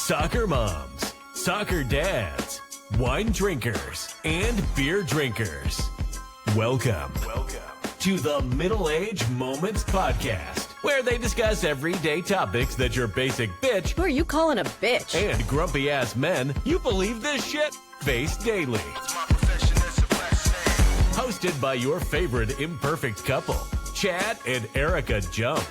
soccer moms, soccer dads, wine drinkers, and beer drinkers. Welcome to the Middle Age Moments Podcast, where they discuss everyday topics that your basic bitch, who are you calling a bitch, and grumpy ass men, you believe this shit, face daily. Hosted by your favorite imperfect couple, Chad and Erika Jump.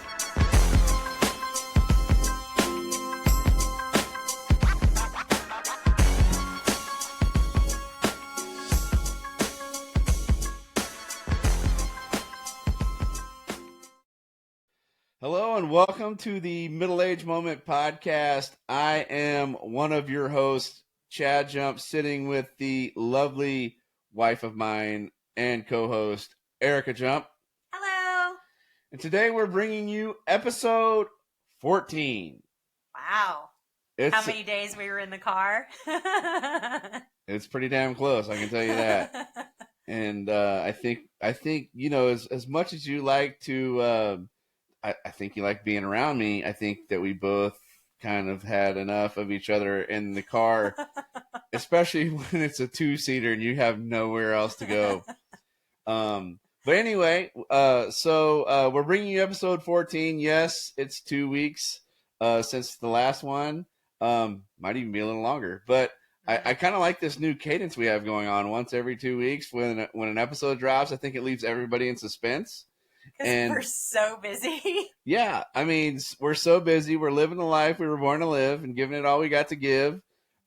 Hello and welcome to the Middle Age Moment Podcast. I am one of your hosts, Chad Jump, sitting with the lovely wife of mine and co-host, Erika Jump. Hello. And today we're bringing you episode 14. Wow. How many days we were in the car? It's pretty damn close, I can tell you that. And I think you know, as much as you like to... I think you like being around me. I think that we both kind of had enough of each other in the car, especially when it's a two-seater and you have nowhere else to go. But anyway, so we're bringing you episode 14. Yes, it's 2 weeks since the last one. Might even be a little longer. But I kind of like this new cadence we have going on once every 2 weeks. When an episode drops, I think it leaves everybody in suspense. Because we're so busy. Yeah, I mean, we're so busy. We're living the life we were born to live and giving it all we got to give.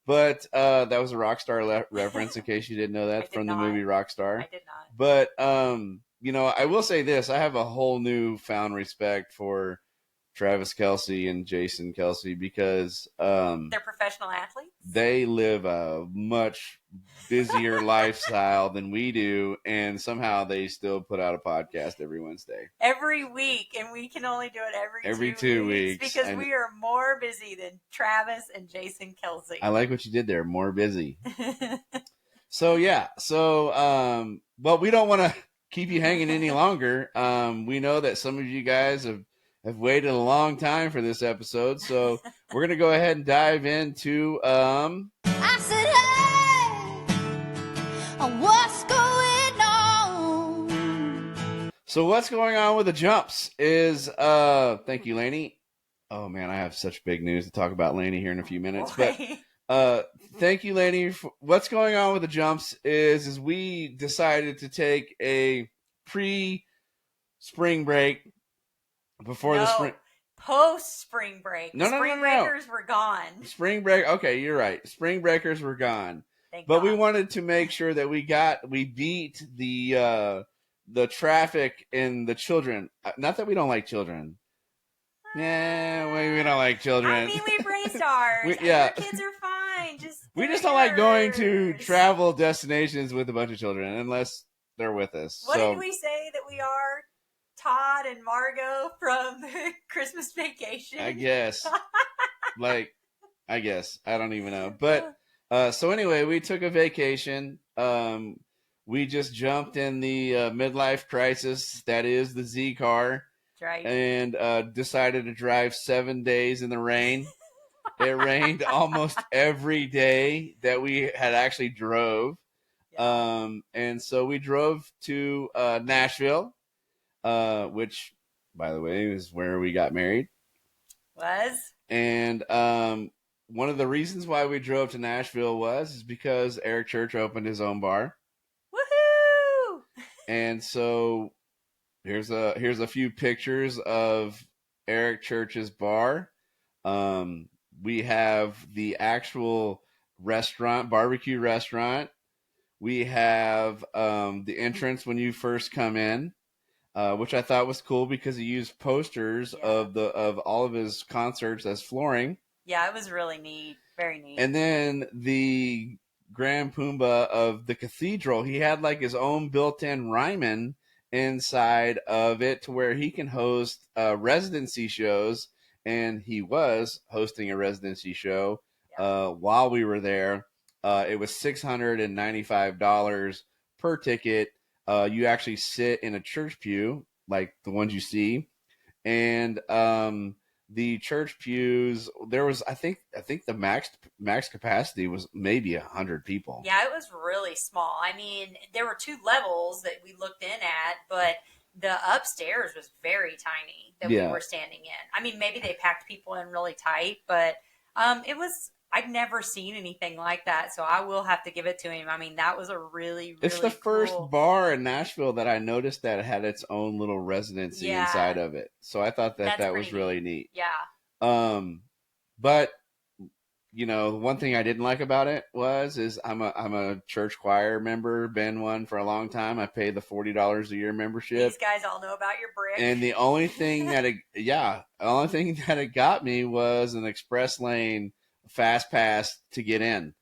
But that was a Rockstar reference, in case you didn't know that, from the movie Rockstar. I did not. But, you know, I will say this. I have a whole new found respect for Travis Kelce and Jason Kelce because... they're professional athletes? They live a much busier lifestyle than we do, and somehow they still put out a podcast every Wednesday. Every week, and we can only do it every 2 weeks. Because we are more busy than Travis and Jason Kelce. I like what you did there, more busy. So, yeah. So, but we don't want to keep you hanging any longer. We know that some of you guys have waited a long time for this episode, so we're going to go ahead and dive into... I said, hey, what's going on? So what's going on with the Jumps is... thank you, Lainey. Oh, man, I have such big news to talk about Lainey here in a few minutes. But thank you, Lainey. What's going on with the Jumps is we decided to take a pre-spring break before the spring... Post-spring break. No. Spring breakers were gone. Spring break... Okay, you're right. Spring breakers were gone. Thank But God. we wanted to make sure that we beat the traffic in the children. Not that we don't like children. Yeah, we don't like children. I mean, we raised ours. Yeah. Your kids are fine. We just don't like going to travel destinations with a bunch of children unless they're with us. What did we say that we are? Todd and Margot from the Christmas Vacation. I guess. I don't even know. But so anyway, we took a vacation. We just jumped in the midlife crisis that is the Z car. That's right. And decided to drive 7 days in the rain. It rained almost every day that we had actually drove. Yeah. And so we drove to Nashville. Which, by the way, is where we got married. And one of the reasons why we drove to Nashville is because Eric Church opened his own bar. Woohoo! And so here's a few pictures of Eric Church's bar. We have the actual barbecue restaurant. We have the entrance when you first come in. Which I thought was cool because he used posters of all of his concerts as flooring. Yeah, it was really neat. Very neat. And then the Grand Pumbaa of the cathedral, he had like his own built-in Ryman inside of it to where he can host residency shows. And he was hosting a residency show while we were there. It was $695 per ticket. You actually sit in a church pew, like the ones you see. And the church pews, there was, I think the max capacity was maybe 100 people. Yeah, it was really small. I mean, there were 2 levels that we looked in at, but the upstairs was very tiny that we were standing in. I mean, maybe they packed people in really tight, but it was, I've never seen anything like that, so I will have to give it to him. I mean, that was a really, really It's the cool... first bar in Nashville that I noticed that had its own little residency inside of it. So I thought that was really neat. Yeah. But you know, one thing I didn't like about it is I'm a church choir member, been one for a long time. I pay the $40 a year membership. These guys all know about your brick. And the only thing that it got me was an express lane fast pass to get in,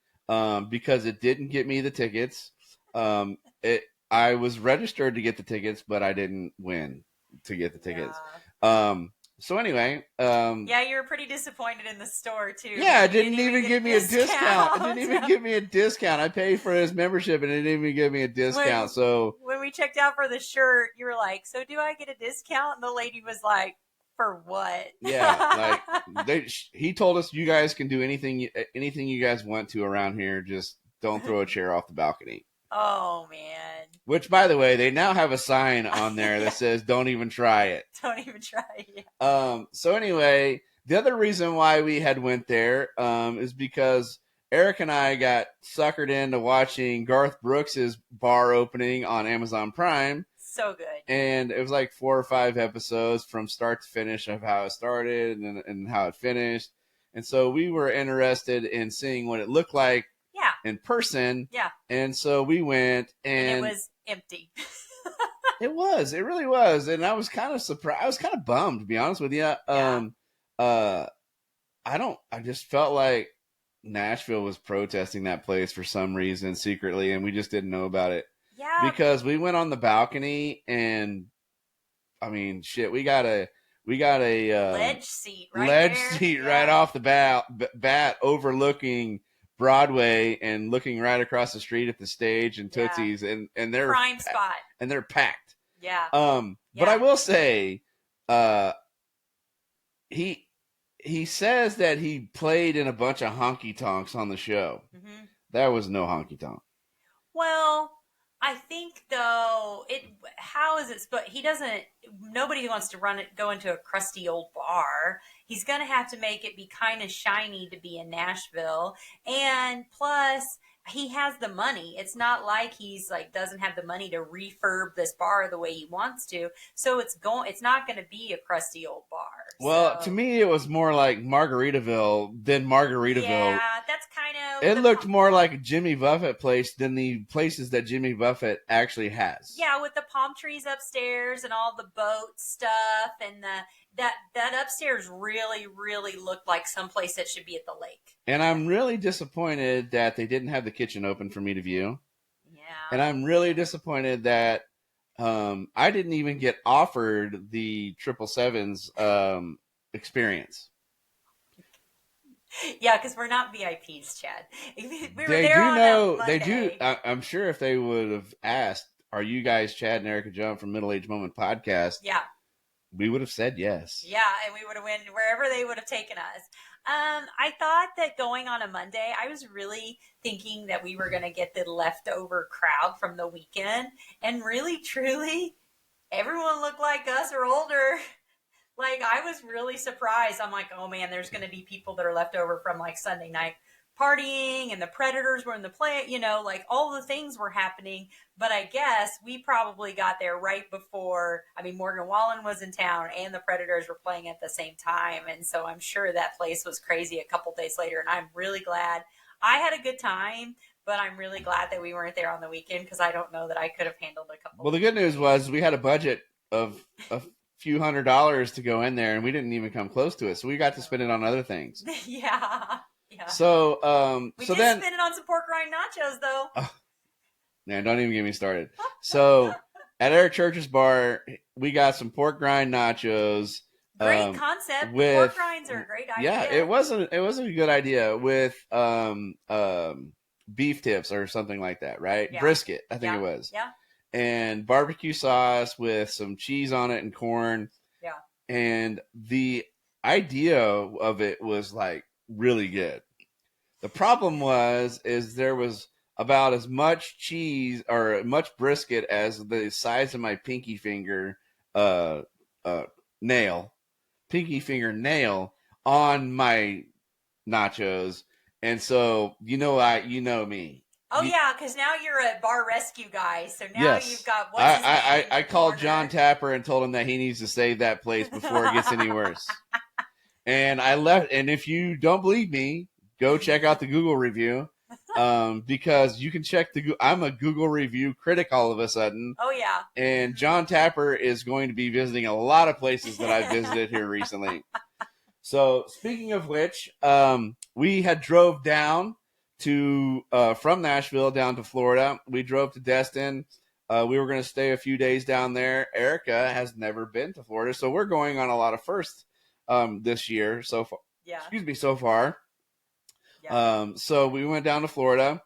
because it didn't get me the tickets. I was registered to get the tickets, but I didn't win to get the tickets. Yeah. So anyway, yeah, you were pretty disappointed in the store too. Yeah, it didn't even give me a discount. It didn't even give me a discount. I paid for his membership and it didn't even give me a discount. So when we checked out for the shirt, you were like, "So do I get a discount?" And the lady was like, "For what?" Yeah, like he told us, "You guys can do anything you guys want to around here. Just don't throw a chair off the balcony." Oh man! Which, by the way, they now have a sign on there that says "Don't even try it." Don't even try it. So anyway, the other reason why we had went there is because Eric and I got suckered into watching Garth Brooks's bar opening on Amazon Prime. So good. And it was like 4 or 5 episodes from start to finish of how it started and how it finished. And so we were interested in seeing what it looked like. Yeah. In person. Yeah. And so we went and it was empty. It really was. And I was kind of surprised. I was kind of bummed, to be honest with you. I just felt like Nashville was protesting that place for some reason secretly, and we just didn't know about it. Yeah. Because we went on the balcony and I mean, shit, we got a ledge seat right off the bat overlooking Broadway and looking right across the street at the stage and Tootsie's and they're prime spot and they're packed. Yeah. But I will say, he says that he played in a bunch of honky tonks on the show. Mm-hmm. There was no honky tonk. Well, I think though nobody wants to go into a crusty old bar. He's going to have to make it be kind of shiny to be in Nashville. And plus he has the money. It's not like he's like doesn't have the money to refurb this bar the way he wants to. So it's not going to be a crusty old bar. Well, to me, it was more like Margaritaville than Margaritaville. Yeah, that's kind of... It looked more like a Jimmy Buffett place than the places that Jimmy Buffett actually has. Yeah, with the palm trees upstairs and all the boat stuff. And that upstairs really, really looked like someplace that should be at the lake. And I'm really disappointed that they didn't have the kitchen open for me to view. Yeah. And I'm really disappointed that I didn't even get offered the 777's experience. Yeah, because we're not VIPs, Chad. We were there on a Monday. They do. I'm sure if they would have asked, "Are you guys Chad and Erika Jump from Middle Age Moment Podcast?" Yeah. We would have said yes. Yeah, and we would have went wherever they would have taken us. I thought that going on a Monday, I was really thinking that we were going to get the leftover crowd from the weekend. And really, truly, everyone looked like us or older. Like, I was really surprised. I'm like, oh, man, there's going to be people that are left over from, like, Sunday night partying, and the Predators were in the play, like all the things were happening. But I guess we probably got there right before, Morgan Wallen was in town and the Predators were playing at the same time. And so I'm sure that place was crazy a couple days later. And I'm really glad. I had a good time, but I'm really glad that we weren't there on the weekend because I don't know that I could have handled a couple. Well, the good news was we had a budget of a few $100s to go in there and we didn't even come close to it. So we got to spend it on other things. Yeah. Yeah. So, we did spend it on some pork rind nachos, though. Man, don't even get me started. So, at Eric Church's bar, we got some pork rind nachos. Great concept. Pork rinds are a great idea. Yeah, it wasn't a good idea with beef tips or something like that, right? Yeah. Brisket, I think it was. Yeah. And barbecue sauce with some cheese on it and corn. Yeah. And the idea of it was like really good. The problem is there was about as much cheese or much brisket as the size of my pinky finger uh, pinky finger nail on my nachos. And so, you know me. Oh, yeah, because now you're a bar rescue guy. So now Yes. you've got what's his name in I the called corner. John Tapper and told him that he needs to save that place before it gets any worse. And I left. And if you don't believe me, go check out the Google review, because you can check I'm a Google review critic all of a sudden. Oh, yeah. And John Tapper is going to be visiting a lot of places that I've visited here recently. So speaking of which, we had drove down to from Nashville down to Florida. We drove to Destin. We were going to stay a few days down there. Erika has never been to Florida, so we're going on a lot of firsts this year so far. Yeah. So far. Yeah. So we went down to Florida.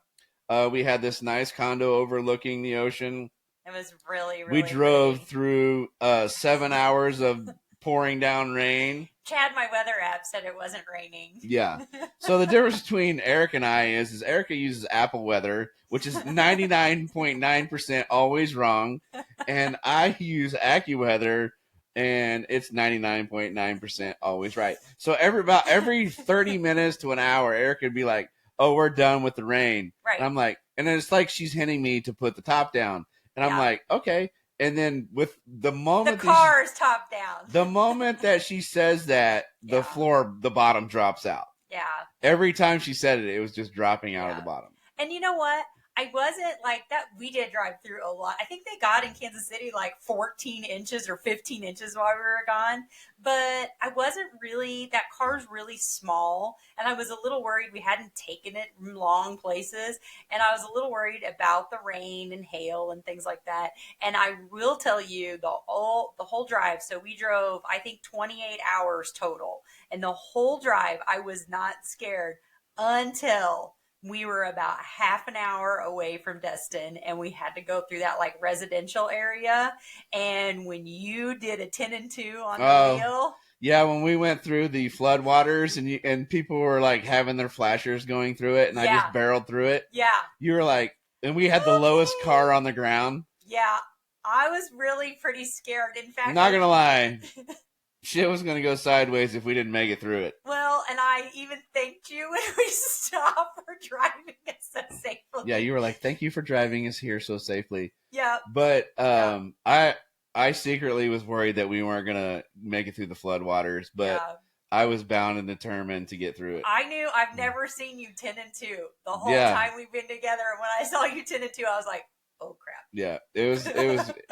We had this nice condo overlooking the ocean. It was really, We really drove pretty. through 7 hours of pouring down rain. Chad, my weather app, said it wasn't raining. Yeah. So the difference between Eric and I is Erica uses Apple Weather, which is 99.9% always wrong, and I use AccuWeather, and it's 99.9% always right. So every 30 minutes to an hour, Erica would be like, "Oh, we're done with the rain." Right. And I'm like, and then it's like she's hinting me to put the top down, and I'm Yeah. like, okay. And then with the moment The car is top down. the moment that she says that, the Yeah. bottom drops out. Yeah. Every time she said it, it was just dropping out of the bottom. And you know what? I wasn't like that. We did drive through a lot. I think they got in Kansas City like 14 inches or 15 inches while we were gone. But I wasn't really, that car's really small. And I was a little worried we hadn't taken it long places. And I was a little worried about the rain and hail and things like that. And I will tell you the whole drive. So we drove, I think, 28 hours total. And the whole drive, I was not scared until we were about half an hour away from Destin, and we had to go through that like residential area. And when you did a 10 and 2 on the wheel. Yeah, when we went through the floodwaters and people were like having their flashers going through it, and I just barreled through it. Yeah. You were like, and we had the lowest car on the ground. Yeah. I was really pretty scared. In fact, Not gonna lie. Shit was going to go sideways if we didn't make it through it. Well, and I even thanked you when we stopped for driving us so safely. Yeah, you were like, thank you for driving us here so safely. Yeah. But I secretly was worried that we weren't going to make it through the floodwaters, but I was bound and determined to get through it. I knew I've never seen you 10 and 2 the whole time we've been together. And when I saw you 10 and 2, I was like, oh crap. Yeah, it was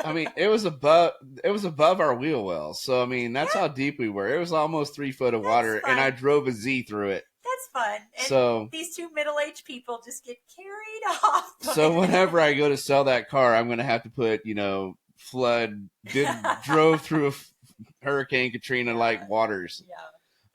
I mean, it was above our wheel wells. So I mean, that's how deep we were. It was almost 3 foot of water, fun. and I drove a Z through it. That's fun. And so these two middle-aged people just get carried off. So whenever I go to sell that car, I'm going to have to put, drove through a Hurricane Katrina like waters.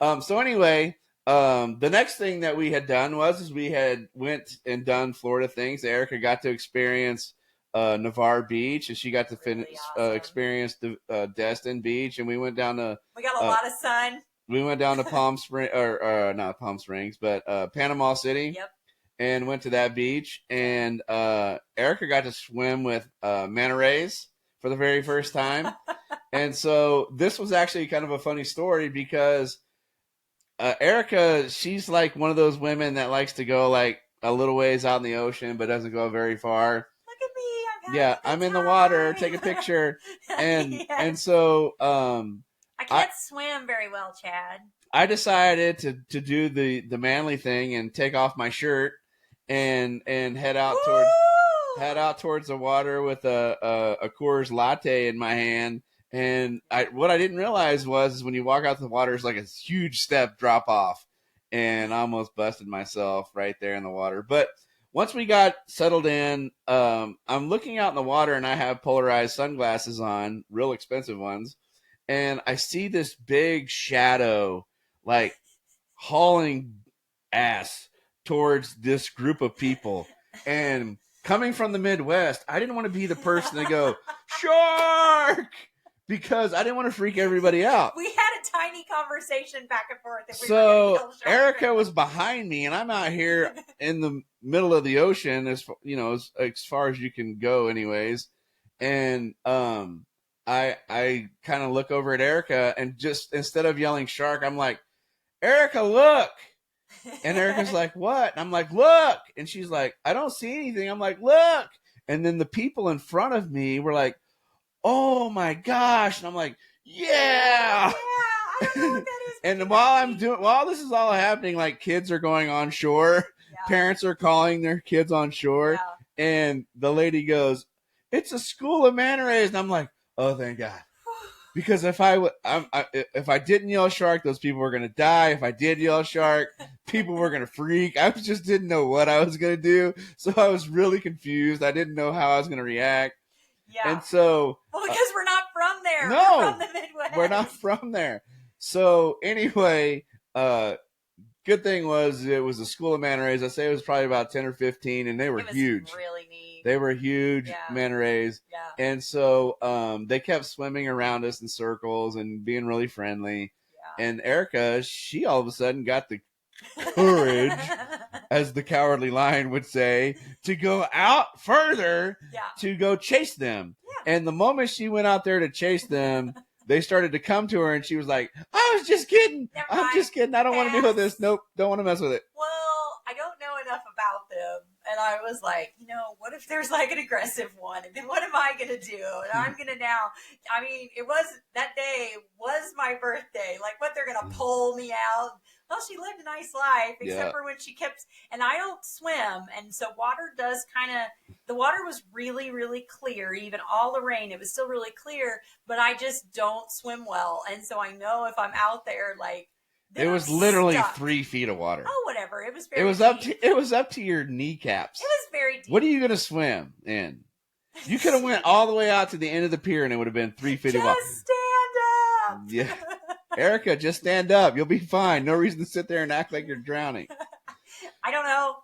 Yeah. So anyway, the next thing that we had done was we had went and done Florida things. Erika got to experience Navarre Beach, and she got to experience the Destin Beach, and we went down to. We got a lot of sun. We went down to Palm Springs, or not Palm Springs, but Panama City. Yep. And went to that beach, and Erika got to swim with manta rays for the very first time. And so this was actually kind of a funny story because Erika, she's like one of those women that likes to go like a little ways out in the ocean, but doesn't go very far. Look at me. I'm in the water. Take a picture. And so I can't swim very well, Chad. I decided to do the manly thing and take off my shirt and head out towards the water with a Coors latte in my hand. And what I didn't realize was when you walk out the water, it's like a huge step drop off, and I almost busted myself right there in the water. But once we got settled in, I'm looking out in the water, and I have polarized sunglasses on, real expensive ones, and I see this big shadow like hauling ass towards this group of people. And coming from the Midwest, I didn't want to be the person to go, shark! Because I didn't want to freak everybody out. We had a tiny conversation back and forth. If we were So gonna kill sharks. Erica was behind me, and I'm out here in the middle of the ocean, as far as you can go, anyways. And I kind of look over at Erica, and just instead of yelling shark, I'm like, Erica, look. And Erica's like, what? And I'm like, look. And she's like, I don't see anything. I'm like, look. And then the people in front of me were like, oh my gosh. And I'm like, yeah. I don't know what that is. And while this is all happening, like kids are going on shore, parents are calling their kids on shore, and the lady goes, it's a school of manta rays. And I'm like, oh, thank God. Because if I didn't yell shark, those people were going to die. If I did yell shark, people were going to freak. I just didn't know what I was going to do. So I was really confused. I didn't know how I was going to react. Yeah. And so. Well, because we're not from there. No. We're from the Midwest. We're not from there. So anyway, good thing was it was a school of manta rays. I say it was probably about 10 or 15, and they were huge. Really neat. They were huge manta rays. Yeah. And so they kept swimming around us in circles and being really friendly. Yeah. And Erica, she all of a sudden got the courage, as the Cowardly Lion would say, to go out further to go chase them. Yeah. And the moment she went out there to chase them, they started to come to her, and she was like, I was just kidding. I'm just kidding. I don't want to deal with this. Nope. Don't want to mess with it. Well, I don't know enough about them. And I was like, what if there's like an aggressive one? And then what am I going to do? And I'm going to that day was my birthday. Like, what, they're going to pull me out? Well, she lived a nice life, except for when she kept, and I don't swim. And so the water was really, really clear. Even all the rain, it was still really clear, but I just don't swim well. And so I know if I'm out there, like, it was literally 3 feet of water. Oh, whatever. It was very deep. It was up to your kneecaps. It was very deep. What are you going to swim in? You could have went all the way out to the end of the pier, and it would have been 3 feet of water. Just stand up. Yeah. Erica, just stand up. You'll be fine. No reason to sit there and act like you're drowning. I don't know.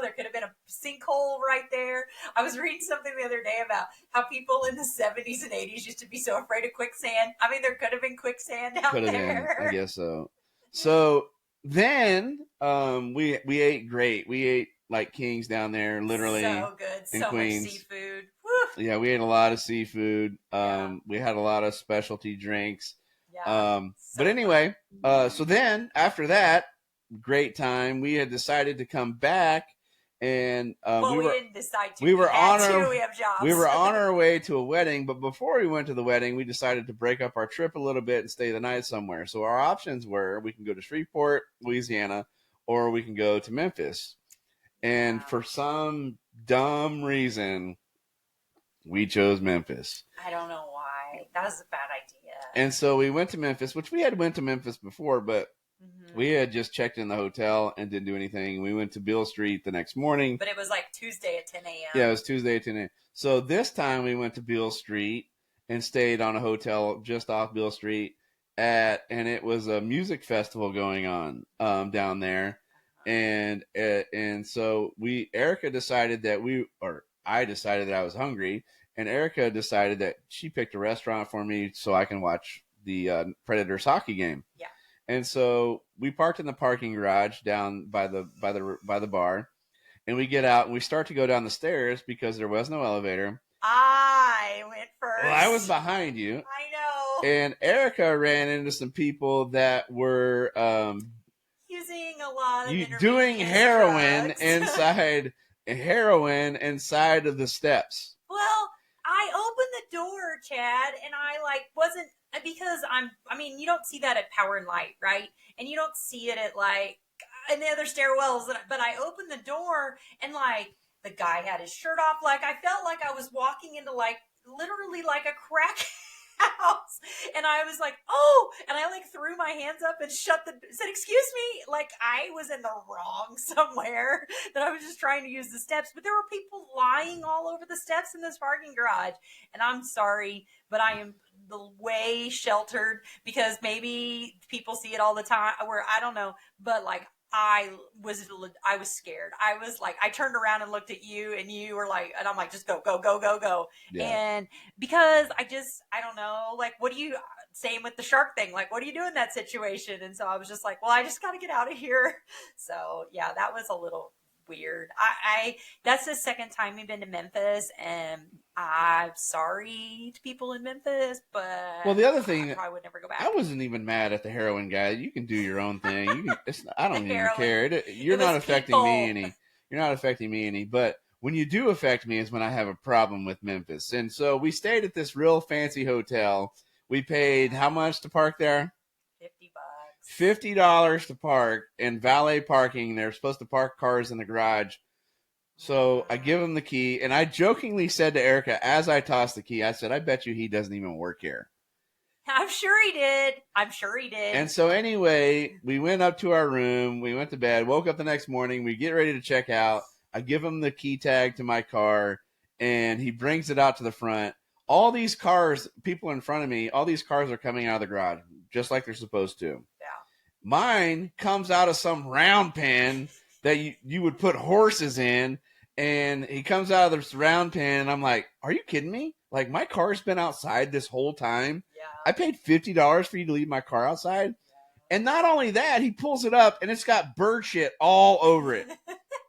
There could have been a sinkhole right there. I was reading something the other day about how people in the 70s and 80s used to be so afraid of quicksand. I mean, there could have been quicksand out there. I guess so. So then we ate great. We ate like kings down there, literally. So good. So Queens. much seafood. Woo. Yeah, we ate a lot of seafood. We had a lot of specialty drinks. Yeah. But anyway, so then after that great time, we had decided to come back, and we didn't decide to. We were on our way to a wedding, but before we went to the wedding, we decided to break up our trip a little bit and stay the night somewhere. So our options were, we can go to Shreveport, Louisiana, or we can go to Memphis. And for some dumb reason, we chose Memphis. I don't know why. That was a bad idea. And so we went to Memphis, which we had went to Memphis before, but we had just checked in the hotel and didn't do anything. We went to Beale Street the next morning. But it was like Tuesday at 10 a.m. Yeah, it was Tuesday at 10 a.m. So this time we went to Beale Street and stayed on a hotel just off Beale Street and it was a music festival going on down there. And so Erika decided I decided that I was hungry, and Erika decided that she picked a restaurant for me so I can watch the Predators hockey game. Yeah. And so we parked in the parking garage down by the bar, and we get out and we start to go down the stairs because there was no elevator. I went first. Well, I was behind you. I know. And Erika ran into some people that were using a lot of doing heroin drugs. inside of the steps. Well, I opened the door, Chad, and I wasn't, because you don't see that at Power and Light, right? And you don't see it at in the other stairwells, but I opened the door and the guy had his shirt off. I felt like I was walking into literally like a crack house. And I was like, oh, and I threw my hands up and said, excuse me. I was in the wrong somewhere, that I was just trying to use the steps, but there were people lying all over the steps in this parking garage. And I'm sorry, but I am the way sheltered, because maybe people see it all the time, where I don't know, but I was scared. I was I turned around and looked at you, and you were and I'm just go, go, go, go, go. Yeah. And because I don't know, what do you, same with the shark thing. Like, what do you do in that situation? And so I was just like, well, I just got to get out of here. So yeah, that was a little weird. I that's the second time we've been to Memphis, and I'm sorry to people in Memphis, but Well, the other thing, I probably would never go back. I wasn't even mad at the heroin guy. You can do your own thing. You can, I don't even heroin. care. You're It not was affecting people. me any. You're not affecting me any. But when you do affect me is when I have a problem with Memphis. And so we stayed at this real fancy hotel. We paid how much to park there? $50. $50 to park, and valet parking. They're supposed to park cars in the garage. So I give him the key, and I jokingly said to Erika, as I tossed the key, I said, I bet you he doesn't even work here. I'm sure he did. And so anyway, we went up to our room. We went to bed, woke up the next morning. We get ready to check out. I give him the key tag to my car, and he brings it out to the front. All these cars, people in front of me, all these cars are coming out of the garage, just like they're supposed to. Yeah. Mine comes out of some round pen that you would put horses in, and he comes out of this round pen, and I'm like, are you kidding me? Like, my car's been outside this whole time. Yeah. I paid $50 for you to leave my car outside. And not only that, he pulls it up, and it's got bird shit all over it.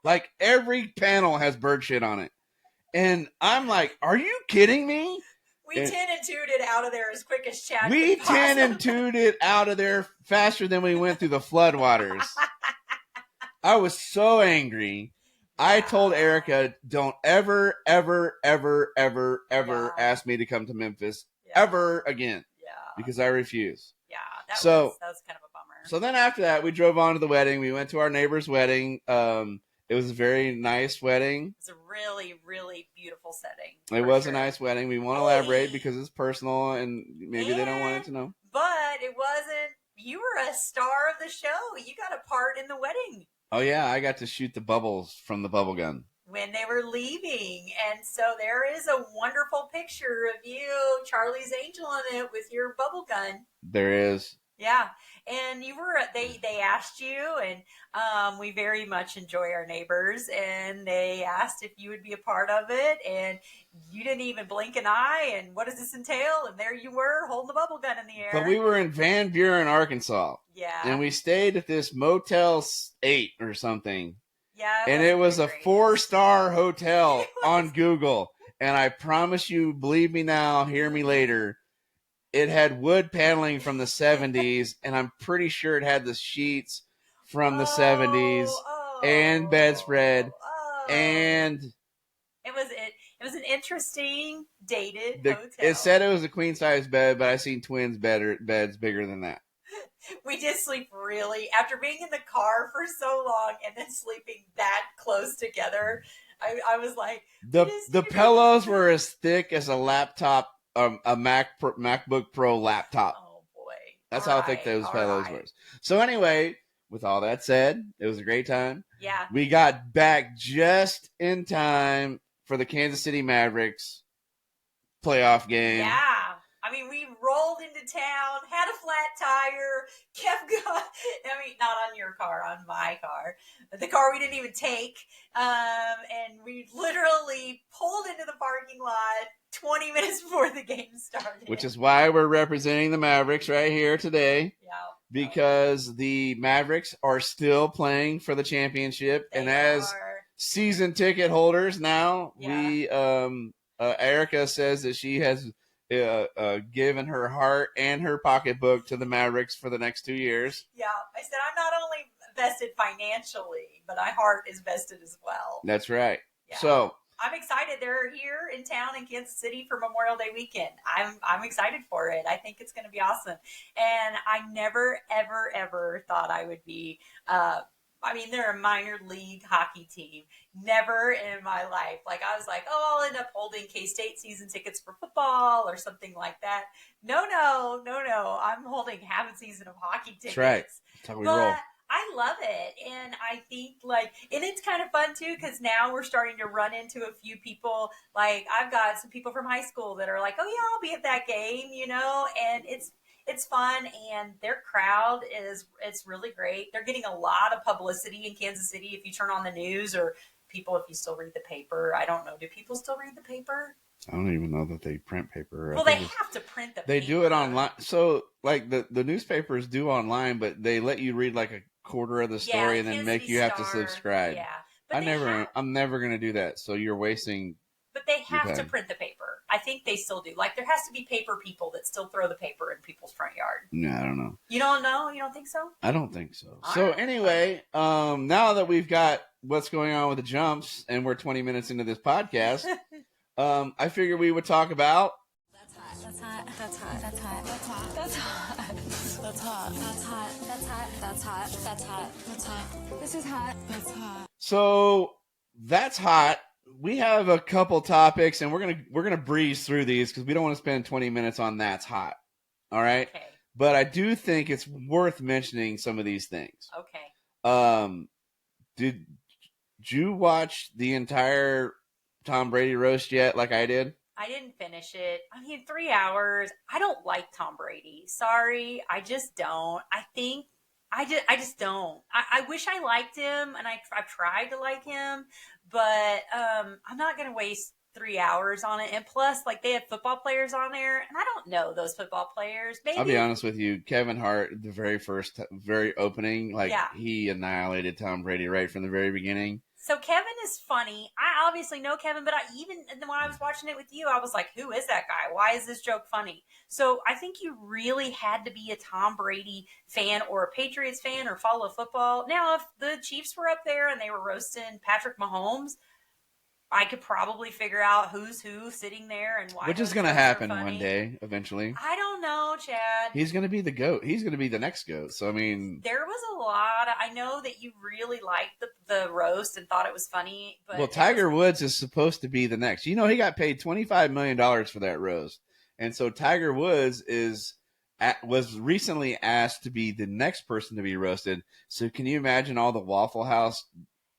Like, every panel has bird shit on it. And I'm like, are you kidding me? We 10 and 2'd out of there as quick as Chad. We 10 and 2'd it out of there faster than we went through the floodwaters. I was so angry. I told Erika, don't ever ask me to come to Memphis ever again. Yeah. Because I refuse. Yeah. That was kind of a bummer. So then after that, we drove on to the wedding. We went to our neighbor's wedding. It was a very nice wedding. It's a really, really beautiful setting. It was a nice wedding. We won't elaborate because it's personal and maybe they don't want it to know. But it wasn't. You were a star of the show. You got a part in the wedding. Oh, yeah. I got to shoot the bubbles from the bubble gun when they were leaving. And so there is a wonderful picture of you, Charlie's Angel, in it with your bubble gun. There is. Yeah. And you were, they asked you, and we very much enjoy our neighbors, and they asked if you would be a part of it, and you didn't even blink an eye, and what does this entail? And there you were holding the bubble gun in the air. But we were in Van Buren, Arkansas. Yeah. And we stayed at this Motel 8 or something. Yeah. And it was a 4-star hotel on Google. And I promise you, believe me now, hear me later, it had wood paneling from the 70s, and I'm pretty sure it had the sheets from the 70s and bedspread. And it was an interesting dated hotel. It said it was a queen size bed, but I seen twins beds bigger than that. We did sleep really, after being in the car for so long and then sleeping that close together. I was like, the pillows were as thick as a laptop. A MacBook Pro laptop. Oh boy! That's how thick those pillows were. So anyway, with all that said, it was a great time. Yeah. We got back just in time for the Kansas City Mavericks playoff game. Yeah. I mean, we rolled into town, had a flat tire, kept going. I mean, not on your car, on my car. The car we didn't even take. And we literally pulled into the parking lot 20 minutes before the game started. Which is why we're representing the Mavericks right here today. Yeah. Because the Mavericks are still playing for the championship. And as season ticket holders now, we Erika says that she has given her heart and her pocketbook to the Mavericks for the next 2 years. Yeah. I said, I'm not only vested financially, but my heart is vested as well. That's right. Yeah. So I'm excited. They're here in town in Kansas City for Memorial Day weekend. I'm excited for it. I think it's going to be awesome. And I never, ever thought I would be, I mean, they're a minor league hockey team. Never in my life. Like, I was like, oh, I'll end up holding K-State season tickets for football or something like that. No. I'm holding half a season of hockey tickets. That's right. That's how we roll. I love it. And I think, like, and it's kind of fun too, because now we're starting to run into a few people. Like, I've got some people from high school that are like, oh yeah, I'll be at that game, you know, and it's fun, and their crowd it's really great. They're getting a lot of publicity in Kansas City. If you turn on the news, or people, if you still read the paper, I don't know. Do people still read the paper? I don't even know that they print paper. Well, they have to print the paper. They do it online. So, like, the newspapers do online, but they let you read, like, a quarter of the story and then make you have to subscribe. Yeah. But I'm never going to do that. So you're wasting. But they have to print the paper. I think they still do. Like, there has to be paper people that still throw the paper in people's front yard. No, I don't know. You don't know? You don't think so? I don't think so. Anyway, now that we've got what's going on with the jumps and we're 20 minutes into this podcast, I figured we would talk about. That's hot. That's hot. That's hot. That's hot. That's hot. That's hot. That's hot. That's hot. That's hot. That's hot. That's hot. That's hot. This is hot. That's hot. So that's hot. We have a couple topics, and we're gonna breeze through these because we don't want to spend 20 minutes on that's hot. All right. Okay. But I do think it's worth mentioning some of these things. Okay. Did you watch the entire Tom Brady roast yet? Like I did. I didn't finish it. I mean, 3 hours. I don't like Tom Brady. Sorry, I just don't. I just don't. I wish I liked him, and I've tried to like him, but I'm not going to waste 3 hours on it. And plus, like, they have football players on there, and I don't know those football players. Maybe. I'll be honest with you. Kevin Hart, the very opening, he annihilated Tom Brady right from the very beginning. So Kevin is funny. I obviously know Kevin, but even when I was watching it with you, I was like, who is that guy? Why is this joke funny? So I think you really had to be a Tom Brady fan or a Patriots fan or follow football. Now, if the Chiefs were up there and they were roasting Patrick Mahomes, I could probably figure out who's who sitting there and why. Which is going to happen one day, eventually. I don't know, Chad. He's going to be the GOAT. He's going to be the next GOAT. So, I mean. There was a lot. I know that you really liked the roast and thought it was funny. But well, Tiger Woods is supposed to be the next. You know, he got paid $25 million for that roast. And so Tiger Woods was recently asked to be the next person to be roasted. So can you imagine all the Waffle House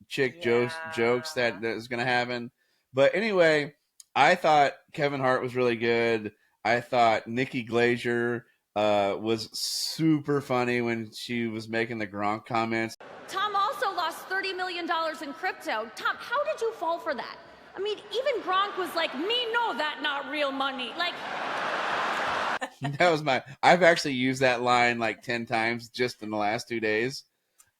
chick jokes that is going to happen? But anyway, I thought Kevin Hart was really good. I thought Nikki Glazer was super funny when she was making the Gronk comments. Tom also lost $30 million in crypto. Tom, how did you fall for that? I mean, even Gronk was like, me know that not real money. Like, that was I've actually used that line like 10 times just in the last 2 days.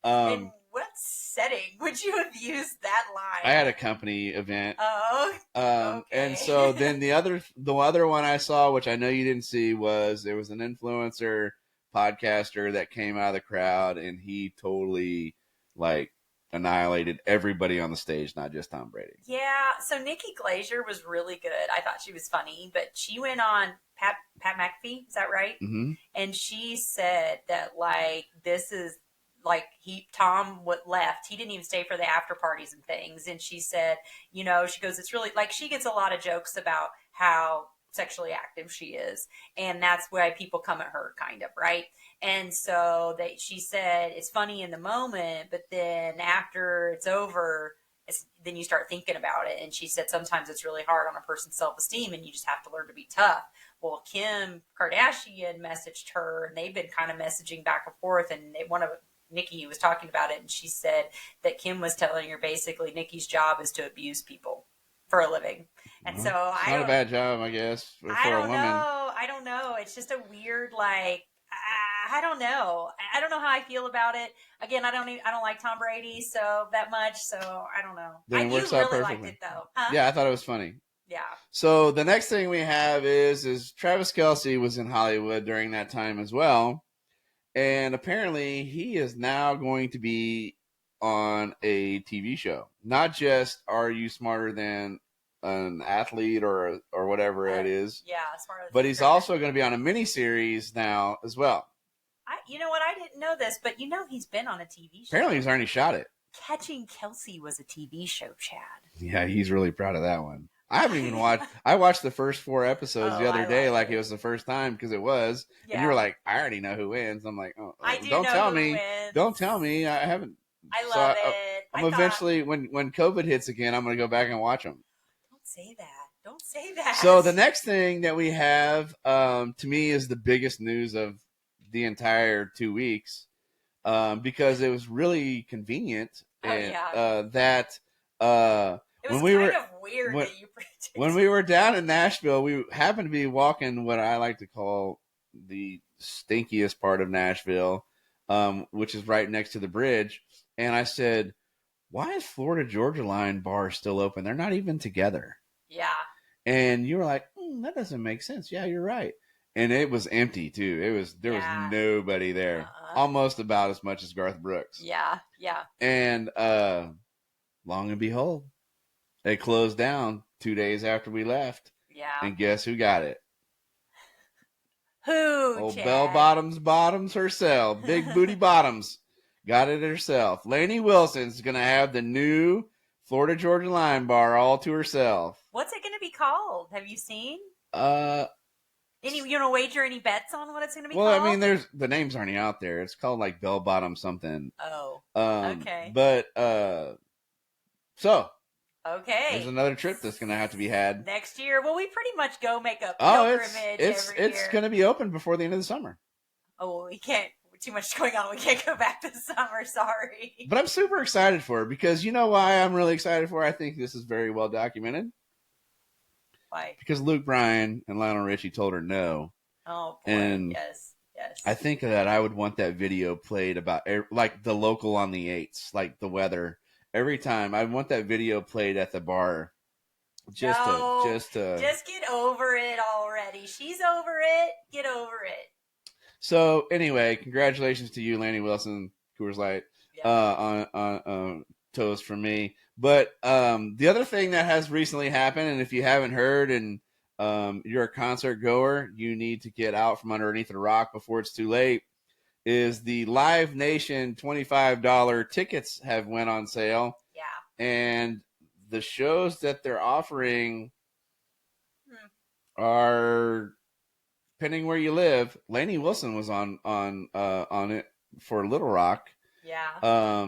In what setting would you have used that line? I had a company event. Oh, okay. And so then the other one I saw, which I know you didn't see, was there was an influencer podcaster that came out of the crowd, and he totally like annihilated everybody on the stage, not just Tom Brady. Yeah, so Nikki Glazer was really good. I thought she was funny, but she went on Pat McAfee, is that right? Mm-hmm. And she said that like this is like Tom left. He didn't even stay for the after parties and things. And she said, she goes, it's really like she gets a lot of jokes about how sexually active she is. And that's why people come at her kind of, right? And so she said it's funny in the moment, but then after it's over, then you start thinking about it. And she said sometimes it's really hard on a person's self-esteem and you just have to learn to be tough. Well, Kim Kardashian messaged her and they've been kind of messaging back and forth. And Nikki was talking about it, and she said that Kim was telling her basically Nikki's job is to abuse people for a living. And so it's not a bad job, I guess, for a woman. I don't know. It's just a weird, like, I don't know. I don't know how I feel about it. Again, I don't like Tom Brady so that much, so I don't know. Then it works out perfectly. Liked it though. Huh? Yeah, I thought it was funny. Yeah. So the next thing we have is Travis Kelce was in Hollywood during that time as well. And apparently he is now going to be on a TV show. Not just Are You Smarter Than an Athlete or whatever it is. Yeah, smarter. But he's also going to be on a miniseries now as well. You know what? I didn't know this, but he's been on a TV show. Apparently he's already shot it. Catching Kelsey was a TV show, Chad. Yeah, he's really proud of that one. I haven't even watched. I watched the first 4 episodes the other day, like it was the first time because it was. Yeah. And you were like, "I already know who wins." I'm like, "Oh, don't tell me! Wins. Don't tell me! I haven't." I love it. I'm eventually when COVID hits again, I'm going to go back and watch them. Don't say that. Don't say that. So the next thing that we have, to me, is the biggest news of the entire 2 weeks, because it was really convenient. It was kind of weird that you predicted. When we were down in Nashville, we happened to be walking what I like to call the stinkiest part of Nashville, which is right next to the bridge. And I said, why is Florida Georgia Line bar still open? They're not even together. Yeah. And you were like, that doesn't make sense. Yeah, you're right. And it was empty too. There was nobody there. Almost about as much as Garth Brooks. Yeah. And long and behold, they closed down 2 days after we left. Yeah. And guess who got it? Who? Old Chad? Bell Bottoms herself. Big Booty Bottoms got it herself. Lainey Wilson's going to have the new Florida Georgia Line bar all to herself. What's it going to be called? Have you seen? You want to wager any bets on what it's going to be called? Well, I mean, the names aren't out there. It's called like Bell Bottom something. Oh. Okay. But so. Okay. There's another trip that's going to have to be had next year. Well, we pretty much go make a pilgrimage every year. It's going to be open before the end of the summer. Oh, well, we can't. Too much going on. We can't go back to the summer. Sorry. But I'm super excited for it because you know why I'm really excited for it? I think this is very well documented. Why? Because Luke Bryan and Lionel Richie told her no. Oh, boy. And yes. I think that I would want that video played about like the local on the 8s, like the weather. Every time I want that video played at the bar. Just get over it already. She's over it. Get over it. So anyway, congratulations to you, Lainey Wilson, Coors Light, on toast from me. But the other thing that has recently happened, and if you haven't heard and you're a concert goer, you need to get out from underneath the rock before it's too late, is the Live Nation $25 tickets have went on sale. Yeah. And the shows that they're offering are... Depending where you live, Lainey Wilson was on it for Little Rock. Yeah.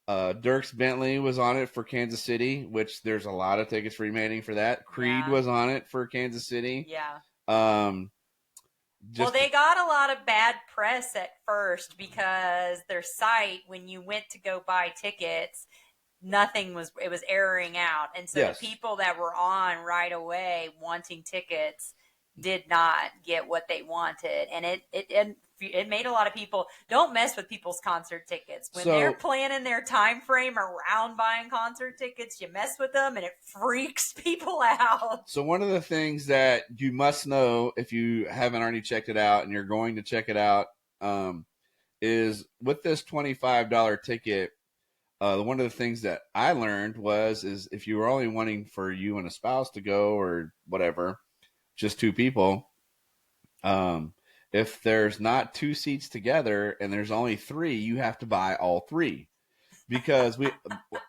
Dierks Bentley was on it for Kansas City, which there's a lot of tickets remaining for that. Creed was on it for Kansas City. Yeah. Well, they got a lot of bad press at first because their site, when you went to go buy tickets, it was erroring out. And so the people that were on right away wanting tickets did not get what they wanted, and it made a lot of people don't mess with people's concert tickets when they're planning their time frame around buying concert tickets. You mess with them and it freaks people out. So one of the things that you must know if you haven't already checked it out and you're going to check it out is with this $25 ticket. One of the things that I learned is if you were only wanting for you and a spouse to go or whatever, just two people. If there's not two seats together and there's only three, you have to buy all three. Because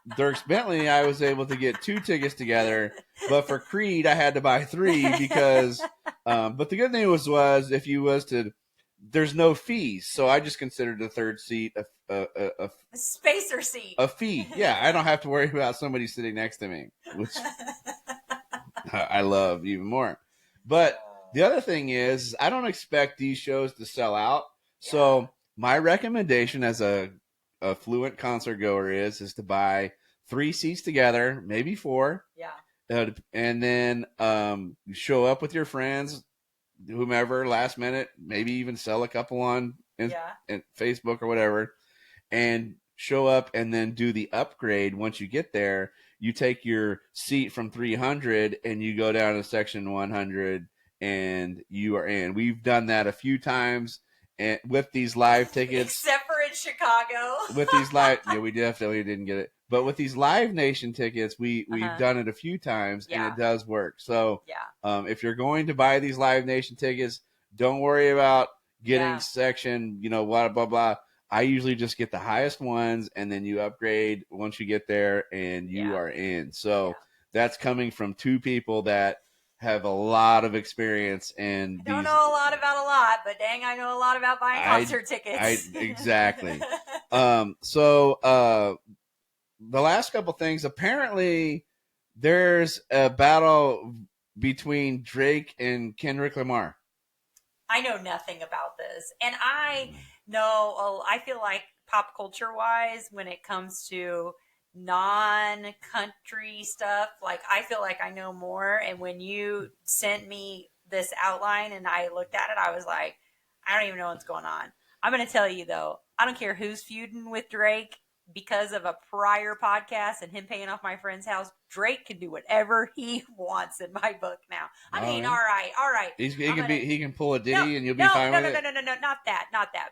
Dierks Bentley, I was able to get 2 tickets together, but for Creed, I had to buy 3 because. But the good news was if you was to, there's no fees, so I just considered the third seat a spacer seat, a fee. Yeah, I don't have to worry about somebody sitting next to me, which I love even more. But the other thing is, I don't expect these shows to sell out. Yeah. So my recommendation as a fluent concert goer is to buy 3 seats together, maybe 4. Yeah. And then show up with your friends, whomever, last minute, maybe even sell a couple on Facebook or whatever, and show up and then do the upgrade. Once you get there, you take your seat from 300 and you go down to section 100 and you are in. We've done that a few times and with these live tickets. Except for in Chicago. With these live, we definitely didn't get it. But with these Live Nation tickets, we've done it a few times and it does work. So if you're going to buy these Live Nation tickets, don't worry about getting section, blah, blah, blah. I usually just get the highest ones and then you upgrade once you get there and you are in. So that's coming from 2 people that have a lot of experience and I don't know a lot about a lot, but dang, I know a lot about buying concert tickets. Exactly. So the last couple things, apparently there's a battle between Drake and Kendrick Lamar. I know nothing about this. And I feel like pop culture wise, when it comes to non-country stuff, like I feel like I know more. And when you sent me this outline and I looked at it, I was like, I don't even know what's going on. I'm going to tell you though, I don't care who's feuding with Drake because of a prior podcast and him paying off my friend's house. Drake can do whatever he wants in my book now. I mean, all right. He can pull a ditty and you'll be fine with it. No, not that.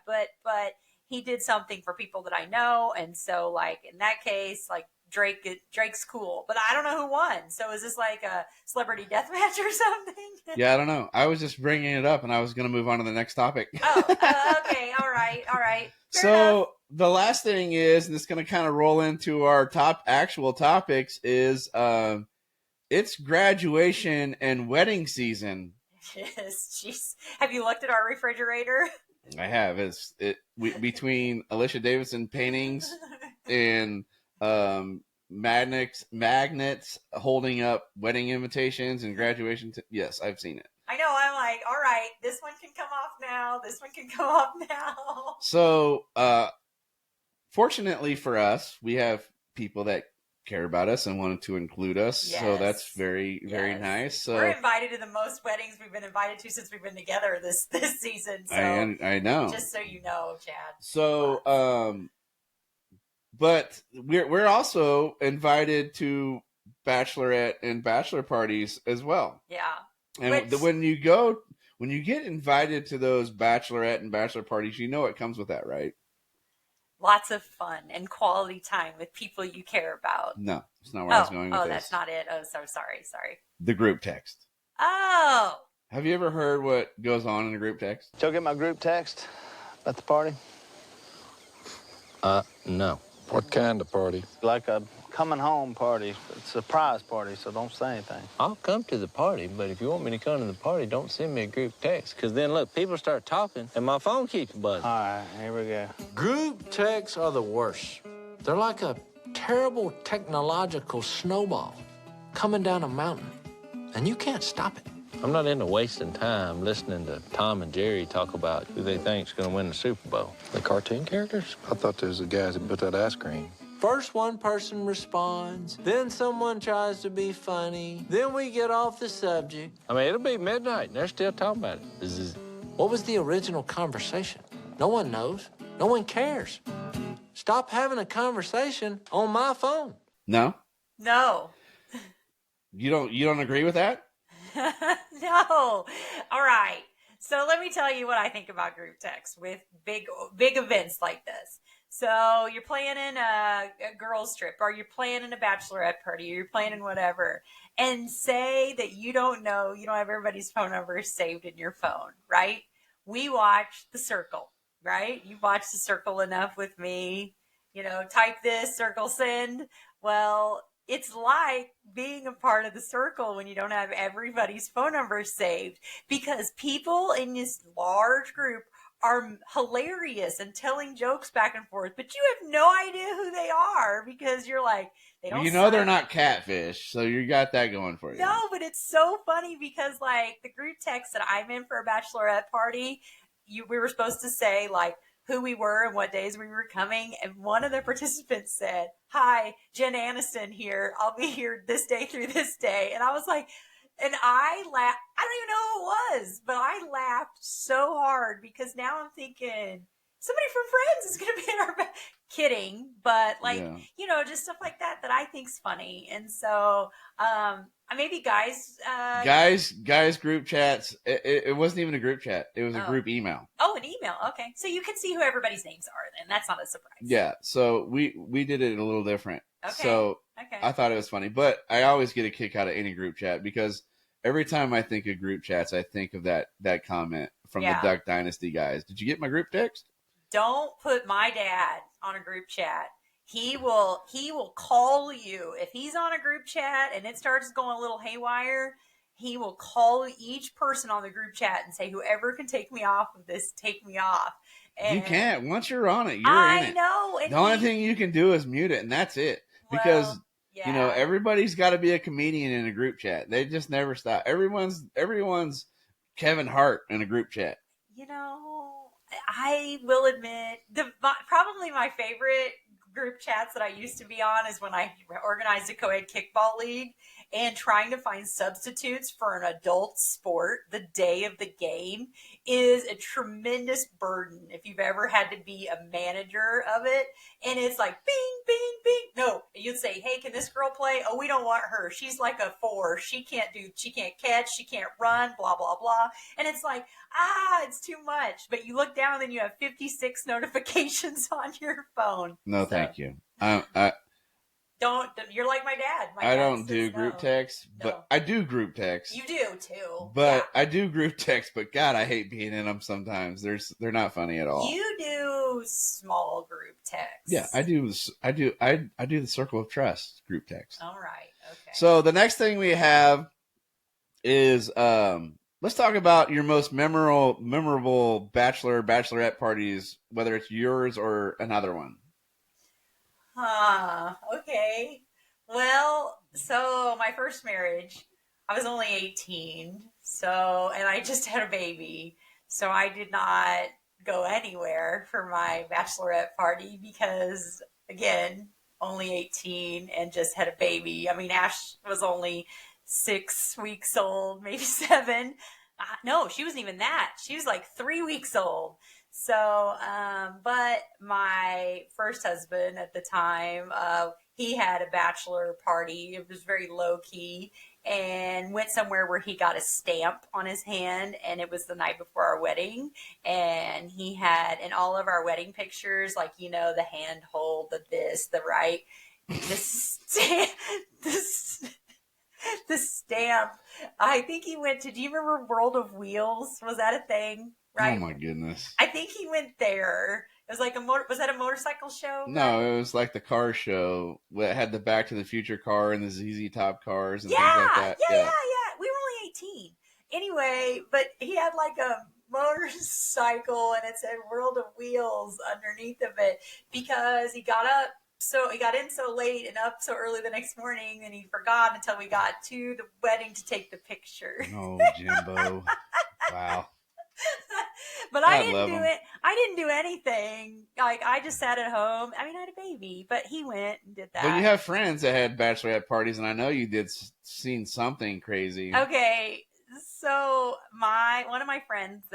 But he did something for people that I know, and so like in that case, like Drake's cool, but I don't know who won. So is this like a celebrity death match or something? Yeah, I don't know. I was just bringing it up, and I was going to move on to the next topic. Okay, all right. Fair enough. The last thing is, and it's going to kind of roll into our actual topics, is it's graduation and wedding season. Yes, jeez. Have you looked at our refrigerator? I have. Between Alicia Davidson paintings and magnets holding up wedding invitations and graduation. Yes, I've seen it. I know. I'm like, all right, this one can come off now. This one can come off now. So, fortunately for us, we have people that care about us and wanted to include us. Yes. So that's very, very nice. So we're invited to the most weddings we've been invited to since we've been together this season. So I know. Just so you know, Chad. So, but we're also invited to Bachelorette and Bachelor parties as well. Yeah. And when you get invited to those Bachelorette and Bachelor parties, you know it comes with that, right? Lots of fun and quality time with people you care about. No, it's not where I was going with this. Oh, that's not it. Oh, so sorry. The group text. Oh. Have you ever heard what goes on in a group text? Did y'all get my group text at the party? No. What kind of party? Like a coming home party. It's a surprise party, so don't say anything. I'll come to the party, but if you want me to come to the party, don't send me a group text. Because then, look, people start talking, and my phone keeps buzzing. All right, here we go. Group texts are the worst. They're like a terrible technological snowball coming down a mountain, and you can't stop it. I'm not into wasting time listening to Tom and Jerry talk about who they think's going to win the Super Bowl. The cartoon characters? I thought they was the guys that put that ice cream. First one person responds, then someone tries to be funny, then we get off the subject. I mean, it'll be midnight, and they're still talking about it. What was the original conversation? No one knows. No one cares. Stop having a conversation on my phone. No? No. You don't agree with that? No. All right. So let me tell you what I think about group text with big events like this. So you're planning a girls' trip, or you're planning a bachelorette party, or you're planning whatever, and say that you don't have everybody's phone number saved in your phone, right? We watch The Circle, right? You watched The Circle enough with me, type this, circle send. Well, it's like being a part of The Circle when you don't have everybody's phone number saved, because people in this large group are hilarious and telling jokes back and forth, but you have no idea who they are because you're like, they don't they're not catfish, so you got that going for you. No, but it's so funny because like the group text that I'm in for a bachelorette party, we were supposed to say like who we were and what days we were coming, and one of the participants said, "Hi, Jen Aniston here. I'll be here this day through this day." And I was like, and I laughed. I don't even know who it was, but I laughed so hard because now I'm thinking somebody from Friends is going to be in our kidding, but just stuff like that I think's funny. And so, maybe guys group chats. It wasn't even a group chat. It was a group email. Oh, an email. Okay. So you can see who everybody's names are then. That's not a surprise. Yeah. So we did it a little different. Okay. So okay. I thought it was funny, but I always get a kick out of any group chat because every time I think of group chats, I think of that comment from the Duck Dynasty guys. Did you get my group text? Don't put my dad on a group chat. He will call you. If he's on a group chat and it starts going a little haywire, he will call each person on the group chat and say, whoever can take me off of this, take me off. And you can't. Once you're on it, you're in it. I know. The only thing you can do is mute it, and that's it. Because, everybody's got to be a comedian in a group chat. They just never stop. Everyone's Kevin Hart in a group chat. I will admit, probably my favorite group chats that I used to be on is when I organized a co-ed kickball league, and trying to find substitutes for an adult sport the day of the game is a tremendous burden if you've ever had to be a manager of it. And it's like, bing, bing, bing. No, you'd say, hey, can this girl play? Oh, we don't want her. She's like a 4. She can't catch. She can't run, blah, blah, blah. And it's like, it's too much. But you look down and you have 56 notifications on your phone. No, thank you. You're like my dad. I don't do group text, but I do group text. You do too. But I do group text, but God, I hate being in them sometimes. They're not funny at all. You do small group text. Yeah, I do the Circle of Trust group text. All right. Okay. So the next thing we have is let's talk about your most memorable Bachelor, Bachelorette parties, whether it's yours or another one. Okay. Well, so my first marriage, I was only 18. And I just had a baby. So I did not go anywhere for my bachelorette party because, again, only 18 and just had a baby. I mean, Ash was only 6 weeks old, maybe 7. No, she wasn't even that. She was like 3 weeks old. So, but my first husband at the time, he had a bachelor party. It was very low key, and went somewhere where he got a stamp on his hand, and it was the night before our wedding. And he had in all of our wedding pictures, like, the hand hold, the right, the stamp. I think he went to, do you remember World of Wheels? Was that a thing? Right? Oh my goodness. I think he went there. It was like was that a motorcycle show? No, it was like the car show. It had the Back to the Future car and the ZZ Top cars and things like that. Yeah. We were only 18. Anyway, but he had like a motorcycle and it said World of Wheels underneath of it because he got up. So he got in so late and up so early the next morning, and he forgot until we got to the wedding to take the picture. Oh, Jimbo. Wow. But I didn't do it. I didn't do anything. Like, I just sat at home. I mean, I had a baby, but he went and did that. But you have friends that had bachelorette parties, and I know you did seen something crazy. Okay. So one of my friends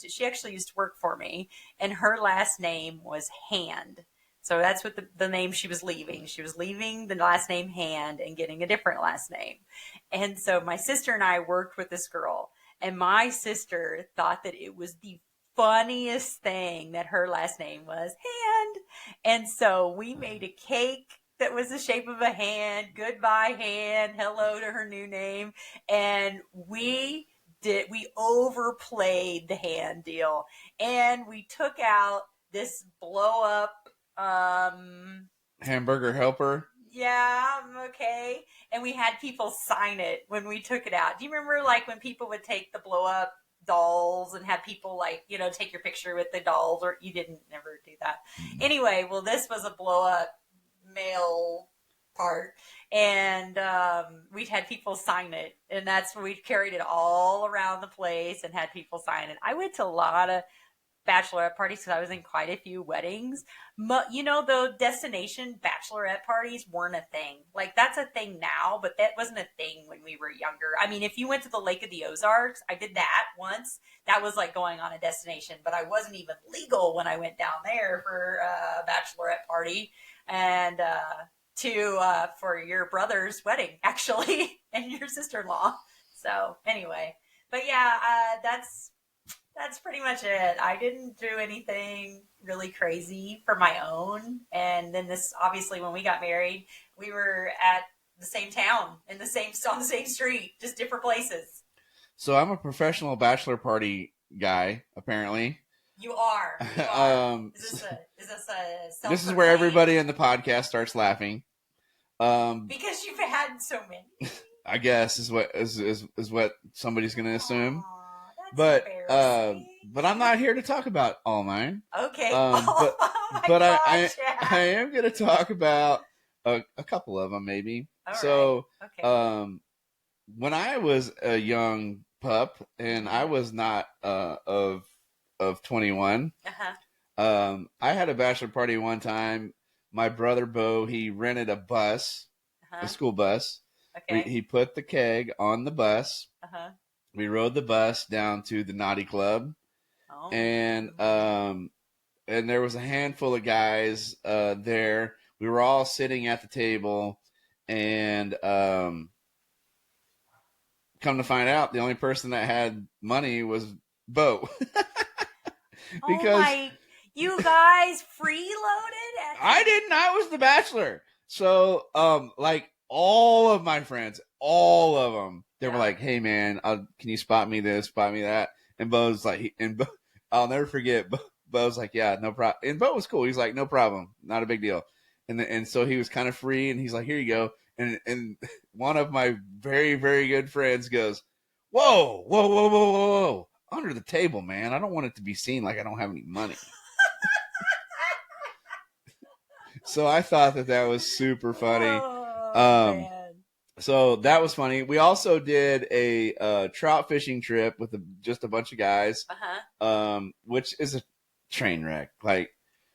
she actually used to work for me, and her last name was Hand. So that's what the name she was leaving. She was leaving the last name Hand and getting a different last name. And so my sister and I worked with this girl. And my sister thought that it was the funniest thing that her last name was Hand. And so we made a cake that was the shape of a hand. Goodbye, Hand. Hello to her new name. And we overplayed the hand deal. And we took out this blow up hamburger helper. Yeah, okay. And we had people sign it when we took it out. Do you remember like when people would take the blow up dolls and have people like, take your picture with the dolls, or you didn't never do that. Anyway, well, this was a blow up male part, and we had people sign it, and that's when we carried it all around the place and had people sign it. I went to a lot of bachelorette parties because I was in quite a few weddings. The destination bachelorette parties weren't a thing. Like, that's a thing now, but that wasn't a thing when we were younger. I mean, if you went to the Lake of the Ozarks, I did that once. That was like going on a destination, but I wasn't even legal when I went down there for a bachelorette party and for your brother's wedding, actually, and your sister-in-law. So anyway, but yeah, that's pretty much it. I didn't do anything really crazy for my own. And then obviously when we got married, we were at the same town on the same street, just different places. So I'm a professional bachelor party guy, apparently. You are. Is this is where everybody in the podcast starts laughing. Because you've had so many. I guess is what somebody's going to assume. But I'm not here to talk about all mine. Okay. But I am going to talk about a couple of them, maybe. All so, right. Okay. When I was a young pup and I was not of 21, I had a bachelor party one time my brother Bo, he rented a bus, a school bus. Okay. He put the keg on the bus. We rode the bus down to the Naughty Club. Oh. And there was a handful of guys there. We were all sitting at the table, and come to find out, the only person that had money was Bo. Because you guys freeloaded? I didn't. I was the Bachelor. So, like all of my friends, all of them, they were like, "Hey, man, can you spot me this, spot me that?" And Bo's like, I'll never forget. Bo's like, "Yeah, no problem." And Bo was cool. He's like, "No problem, not a big deal." And so he was kind of free, and he's like, "Here you go." And one of my very, very good friends goes, "Whoa, whoa, whoa, whoa, whoa, whoa. Under the table, man. I don't want it to be seen like I don't have any money." So I thought that was super funny. Man. So that was funny. We also did a trout fishing trip with just a bunch of guys, which is a train wreck. Like,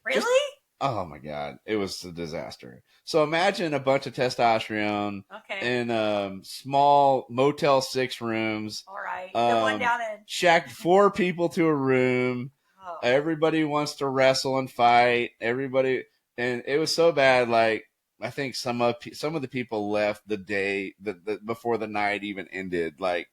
really? Oh my God, it was a disaster. So imagine a bunch of testosterone in small Motel 6 rooms. All right, the one down in shacked 4 people to a room. Oh. Everybody wants to wrestle and fight. Everybody, and it was so bad. Like, I think some of the people left the day before the night even ended. Like,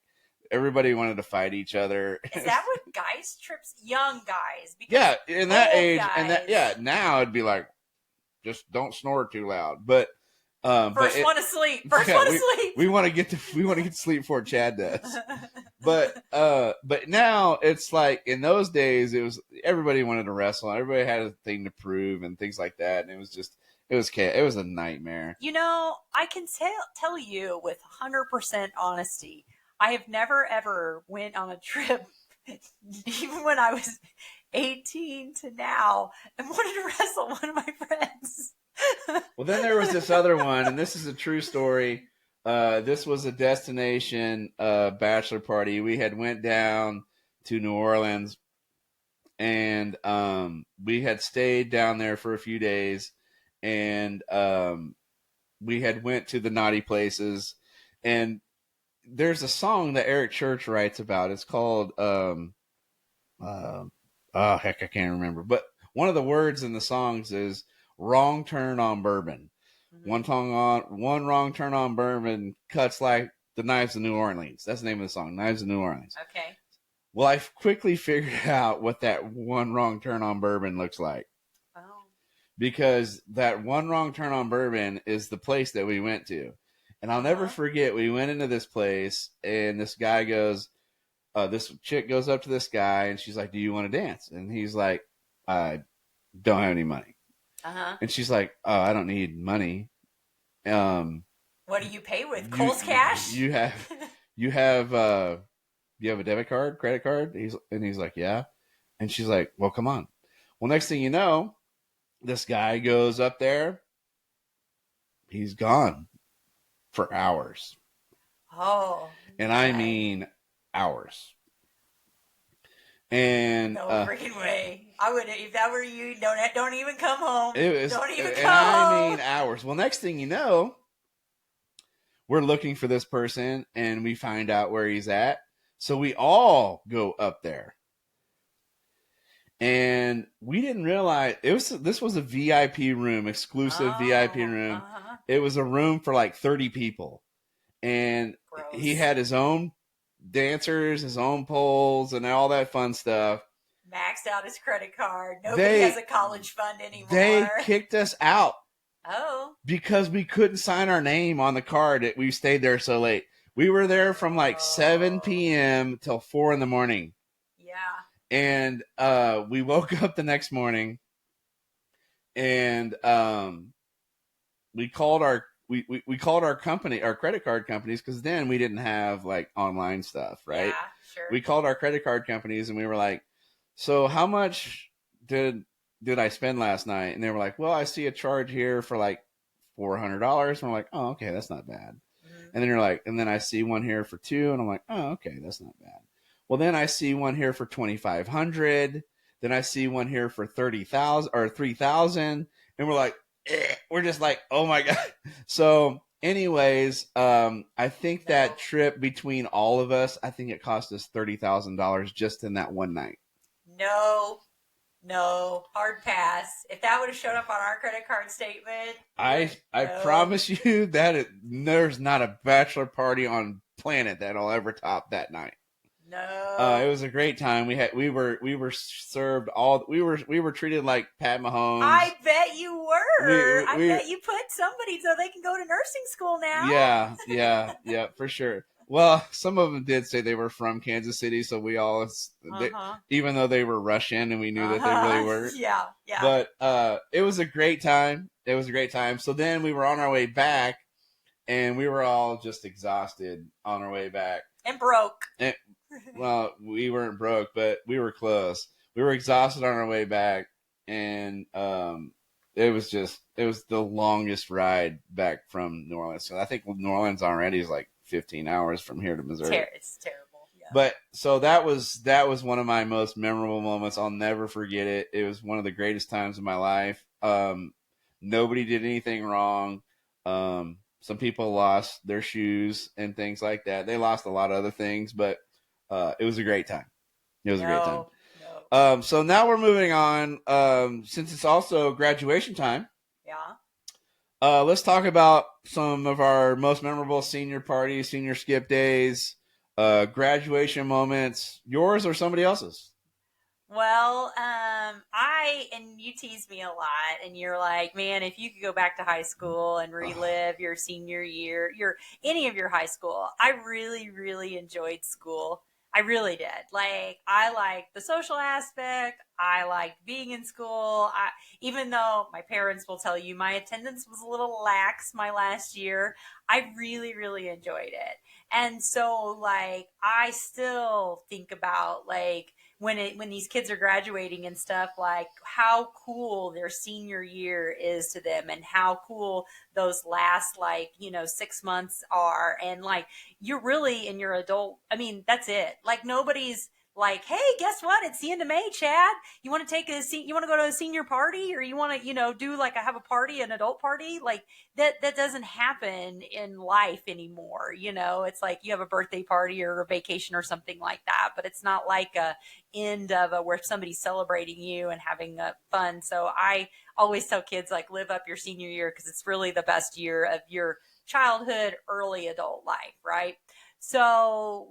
everybody wanted to fight each other. Is that what guys trips? Young guys? Because yeah, in that age, guys, and that now it'd be like, just don't snore too loud. But first one to sleep. First one to sleep. We want to get to sleep before Chad does. But now it's like, in those days, it was everybody wanted to wrestle. Everybody had a thing to prove and things like that, and it was a nightmare. You know, I can tell you with 100% honesty, I have never ever went on a trip, even when I was 18 to now, and wanted to wrestle one of my friends. Well, then there was this other one, and this is a true story. This was a destination bachelor party. We had went down to New Orleans, and we had stayed down there for a few days, and we had went to the naughty places, and there's a song that Eric Church writes about. It's called I can't remember, but one of the words in the songs is "wrong turn on bourbon." Mm-hmm. One wrong turn on bourbon cuts like the knives of New Orleans. That's the name of the song, Knives of New Orleans. Okay. Well, I quickly figured out what that one wrong turn on bourbon looks like. Oh. Because that one wrong turn on bourbon is the place that we went to. And I'll never forget, we went into this place, and this guy goes, this chick goes up to this guy, and she's like, "Do you want to dance?" And he's like, "I don't have any money." And she's like, "Oh, I don't need money." What do you pay with? Kohl's Cash? You have a debit card, credit card? He's like, "Yeah." And she's like, "Well, come on." Well, next thing you know, this guy goes up there. He's gone for hours. Oh. And I mean hours. And no freaking way. I would, if that were you, don't even come home. Don't even come home. I mean hours. Well, next thing you know, we're looking for this person, and we find out where he's at. So we all go up there. And we didn't realize this was a VIP room, exclusive VIP room. It was a room for like 30 people. And he had his own dancers, his own poles, and all that fun stuff. Maxed out his credit card. Nobody has a college fund anymore. They kicked us out. Oh. Because we couldn't sign our name on the card. We stayed there so late. We were there from like 7 p.m. till 4 in the morning. Yeah. And we woke up the next morning, and we called our company, our credit card companies, because then we didn't have like online stuff, right? Yeah, sure. We called our credit card companies, and we were like, "So how much did I spend last night?" And they were like, "Well, I see a charge here for like $400." And we're like, "Oh, okay, that's not bad." Mm-hmm. And then you're like, and then I see one here for $200, and I'm like, "Oh, okay, that's not bad." Well, then I see one here for $2,500. Then I see one here for $30,000 or $3,000, and we're like, we're just like, oh my God. So anyways, I think that trip between all of us, I think it cost us $30,000 just in that one night. No, hard pass. If that would have shown up on our credit card statement, I promise you that there's not a bachelor party on planet that'll ever top that night. No. It was a great time. We were served we were treated like Pat Mahomes. I bet you were. I bet you put somebody so they can go to nursing school now. Yeah, for sure. Well, some of them did say they were from Kansas City, so we all, even though they were Russian, and we knew that they really were. Yeah. But it was a great time. So then we were on our way back, and we were all just exhausted on our way back. And broke. Well, we weren't broke, but we were close. We were exhausted on our way back, and it was the longest ride back from New Orleans. So I think New Orleans already is like 15 hours from here to Missouri. It's terrible. Yeah. But so that was one of my most memorable moments. I'll never forget it. It was one of the greatest times of my life. Nobody did anything wrong. Some people lost their shoes and things like that. They lost a lot of other things, but it was a great time. Great time. No. So now we're moving on. Since it's also graduation time. Yeah. Let's talk about some of our most memorable senior parties, senior skip days, graduation moments, yours or somebody else's. Well, and you tease me a lot, and you're like, man, if you could go back to high school and relive your senior year, any of your high school, I really, really enjoyed school. I really did. Like, I liked the social aspect. I liked being in school. Even though my parents will tell you my attendance was a little lax my last year, I really, really enjoyed it. And so, like, I still think about, like, when these kids are graduating and stuff, like how cool their senior year is to them and how cool those last 6 months are. And like, you're really in your adult. I mean, that's it. Like nobody's like, hey, guess what? It's the end of May, Chad. You want to you want to go to a senior party, or you want to, do like have a party, an adult party? Like that doesn't happen in life anymore. It's like you have a birthday party or a vacation or something like that, but it's not like a end of where somebody's celebrating you and having fun. So I always tell kids, like, live up your senior year because it's really the best year of your childhood, early adult life, right? So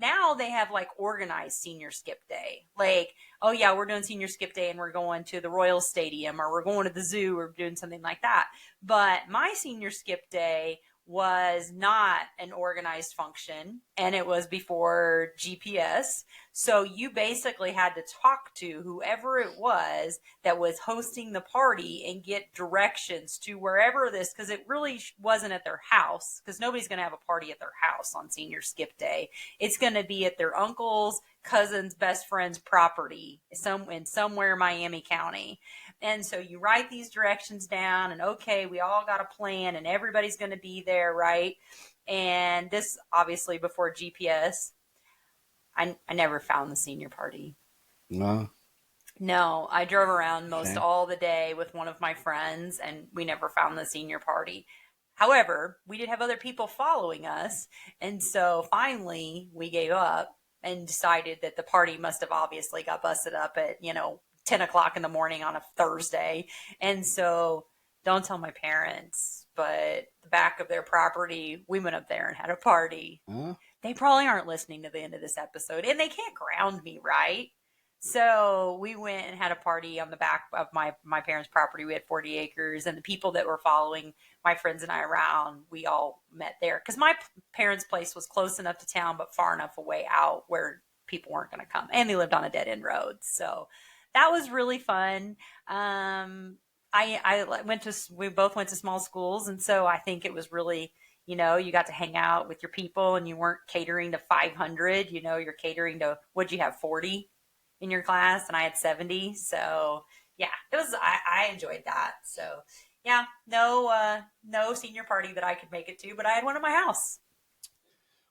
now they have like organized senior skip day, like, oh yeah, we're doing senior skip day and we're going to the Royal Stadium or we're going to the zoo or doing something like that. But my senior skip day was not an organized function, and it was before GPS. So you basically had to talk to whoever it was that was hosting the party and get directions to wherever because it really wasn't at their house, because nobody's going to have a party at their house on senior skip day. It's going to be at their uncle's, cousin's, best friend's property somewhere in Miami County. And so you write these directions down, and okay, we all got a plan and everybody's going to be there, right? And this obviously before GPS. I never found the senior party. No, I drove around all the day with one of my friends, and we never found the senior party. However, we did have other people following us, and so finally we gave up and decided that the party must have obviously got busted up at 10 o'clock in the morning on a Thursday. And so don't tell my parents, but the back of their property, we went up there and had a party. They probably aren't listening to the end of this episode, and they can't ground me, right? So we went and had a party on the back of my parents' property. We had 40 acres, and the people that were following my friends and I around, we all met there. Because my parents' place was close enough to town, but far enough away out where people weren't going to come. And they lived on a dead-end road. So that was really fun. We both went to small schools, and so I think it was really, you got to hang out with your people, and you weren't catering to 500. You're catering to, what'd you have, 40 in your class, and I had 70. So yeah, it was. I enjoyed that. So yeah, no senior party that I could make it to, but I had one at my house.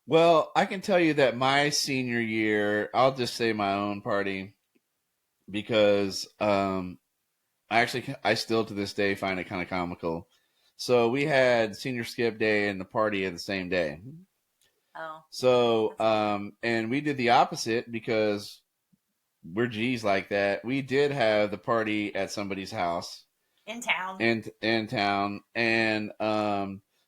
Well, I can tell you that my senior year, I'll just say my own party, because I I still to this day find it kind of comical. So we had senior skip day and the party at the same day. Oh. So, and we did the opposite because we're G's like that. We did have the party at somebody's house In town. in town. And,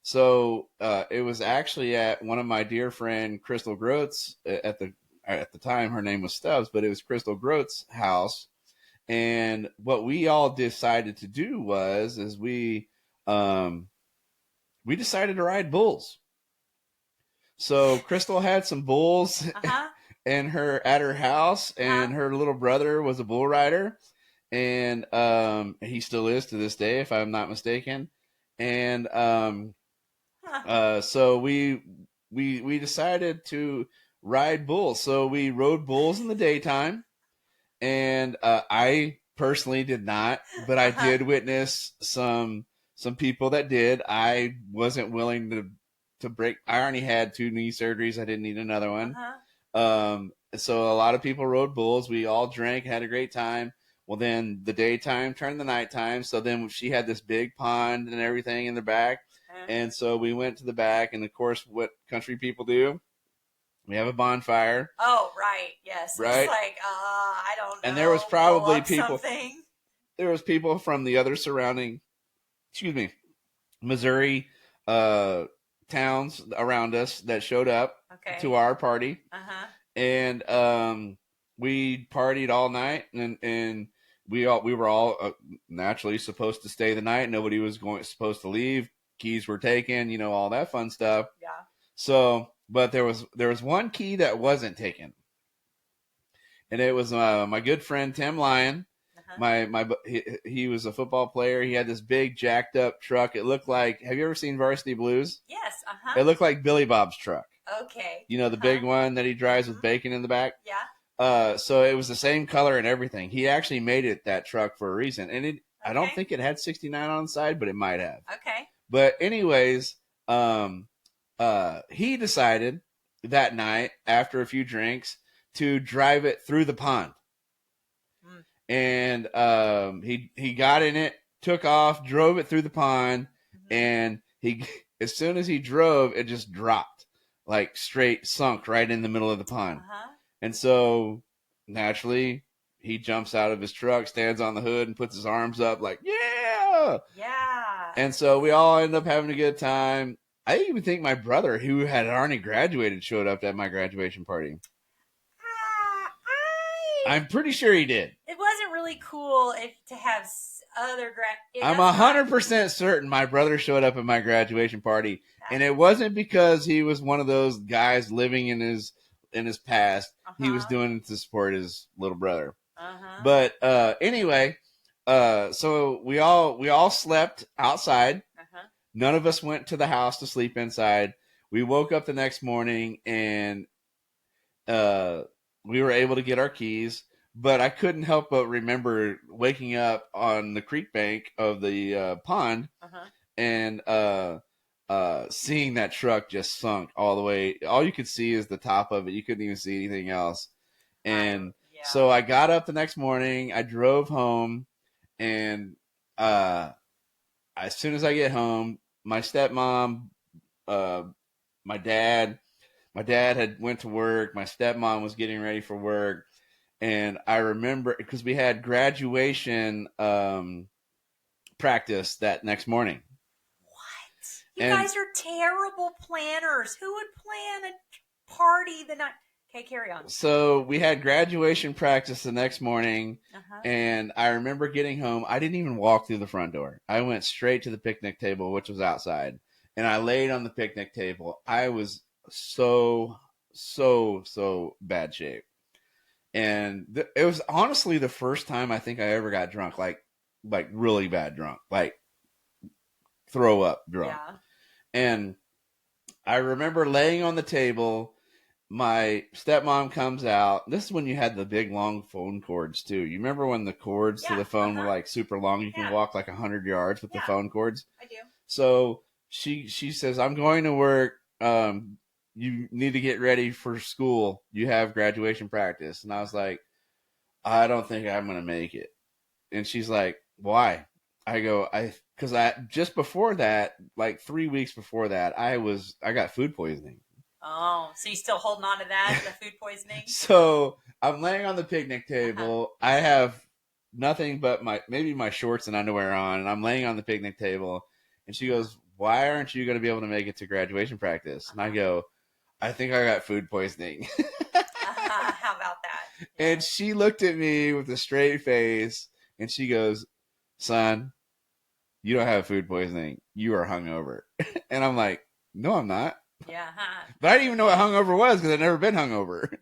so, it was actually at one of my dear friend, Crystal Grote's at the time, her name was Stubbs, but it was Crystal Grote's house. And what we all decided to do is we decided to ride bulls. So Crystal had some bulls and at her house, and her little brother was a bull rider, and he still is to this day, if I'm not mistaken. And so we decided to ride bulls. So we rode bulls in the daytime, and I personally did not, but I did witness some people that did. I wasn't willing to break. I already had 2 knee surgeries. I didn't need another one. So a lot of people rode bulls. We all drank, had a great time. Well, then the daytime turned the nighttime. So then she had this big pond and everything in the back. And so we went to the back, and of course, what country people do, we have a bonfire. Oh, right. Yes. Right. It's like, I don't know. And there was probably people. Something. There was people from the other surrounding, Missouri, towns around us that showed up to our party. And we partied all night, and we were all naturally supposed to stay the night. Nobody was supposed to leave. Keys were taken, all that fun stuff. Yeah. So, but there was one key that wasn't taken, and it was my good friend Tim Lyon. He was a football player. He had this big jacked up truck. It looked like, have you ever seen Varsity Blues? Yes. It looked like Billy Bob's truck. Okay. The big one that he drives with bacon in the back. Yeah. So it was the same color and everything. He actually made it that truck for a reason, and I don't think it had 69 on the side, but it might have. Okay. But anyways, he decided that night after a few drinks to drive it through the pond. And he got in it, took off, drove it through the pond, and as soon as he drove, it just dropped, like straight sunk right in the middle of the pond. And so naturally, he jumps out of his truck, stands on the hood, and puts his arms up like, yeah! Yeah. And so we all end up having a good time. I even think my brother, who had already graduated, showed up at my graduation party. I'm pretty sure he did. It wasn't really cool to have other I'm 100% certain my brother showed up at my graduation party, and it wasn't because he was one of those guys living in his past. He was doing it to support his little brother. But anyway, so we all slept outside. None of us went to the house to sleep inside. We woke up the next morning, and we were able to get our keys, but I couldn't help but remember waking up on the creek bank of the pond and seeing that truck just sunk all the way. All you could see is the top of it. You couldn't even see anything else. And so I got up the next morning. I drove home, and as soon as I get home, my stepmom, my dad had went to work. My stepmom was getting ready for work. And I remember, because we had graduation practice that next morning. What? You guys are terrible planners. Who would plan a party the night? Okay, carry on. So we had graduation practice the next morning. And I remember getting home. I didn't even walk through the front door. I went straight to the picnic table, which was outside. And I laid on the picnic table. I was so bad shape. And it was honestly the first time I think I ever got drunk, like really bad drunk, like throw up drunk. Yeah. And I remember laying on the table. My stepmom comes out. This is when you had the big long phone cords too. You remember when the cords to the phone were like super long? You can walk like 100 yards with the phone cords. I do. So she says, "I'm going to work. You need to get ready for school. You have graduation practice." And I was like, "I don't think I'm going to make it." And she's like, why? I go, because just before that, like 3 weeks before that, I got food poisoning. Oh, so you still holding on to that, the food poisoning? So I'm laying on the picnic table. I have nothing but maybe my shorts and underwear on, and I'm laying on the picnic table. And she goes, "Why aren't you going to be able to make it to graduation practice?" And I go, "I think I got food poisoning." How about that? Yeah. And she looked at me with a straight face, and she goes, "Son, you don't have food poisoning. You are hungover." And I'm like, "No, I'm not." Yeah. But I didn't even know what hungover was because I'd never been hungover.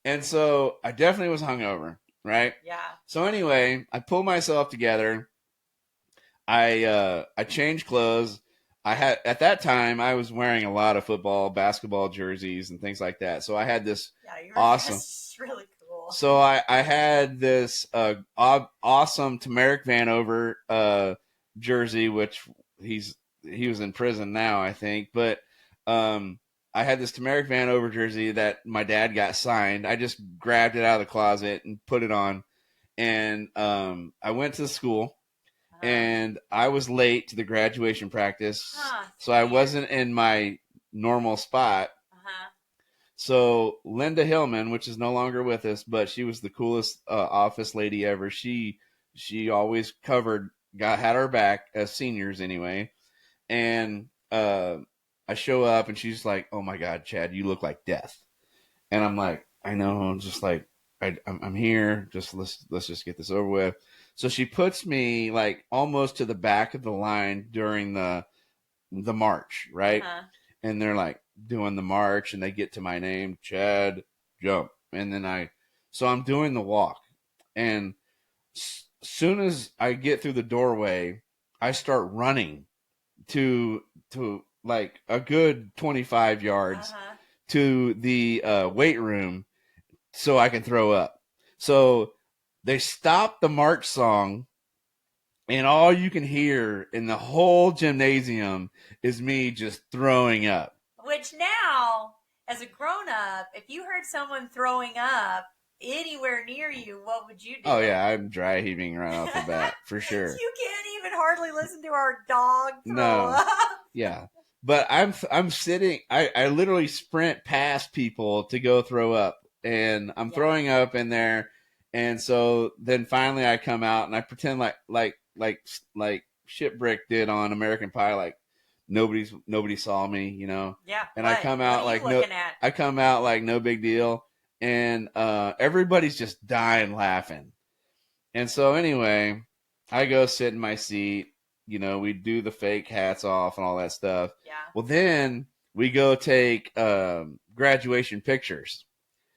And so I definitely was hungover, right? Yeah. So anyway, I pulled myself together. I changed clothes. At that time I was wearing a lot of football, basketball jerseys and things like that. So I had this awesome. Really cool. So I had this awesome Tamarick Vanover jersey, which he was in prison now, I think, but I had this Tamarick Vanover jersey that my dad got signed. I just grabbed it out of the closet and put it on, and I went to school, and I was late to the graduation practice, so I wasn't in my normal spot. So Linda Hillman, which is no longer with us, but she was the coolest office lady ever. She always had our back as seniors anyway, and I show up and she's like, "Oh my God, Chad, you look like death." And I'm like, "I know." I'm just like, I'm here. Just let's just get this over with. So she puts me like almost to the back of the line during the march, right? And they're like doing the march, and they get to my name, Chad Jump, and then so I'm doing the walk, and soon as I get through the doorway, I start running to like a good 25 yards to the weight room so I can throw up. So they stop the march song, and all you can hear in the whole gymnasium is me just throwing up. Which now, as a grown-up, if you heard someone throwing up anywhere near you, what would you do? Oh yeah, I'm dry heaving right off the bat for sure. You can't even hardly listen to our dog throw up. Yeah. But I'm sitting, I literally sprint past people to go throw up, and I'm throwing up in there. And so then finally I come out and I pretend like Shipwreck did on American Pie, like nobody saw me, you know? Yeah. And I come out like no big deal. And everybody's just dying laughing. And so anyway, I go sit in my seat. You know, we do the fake hats off and all that stuff. Yeah. Well, then we go take graduation pictures.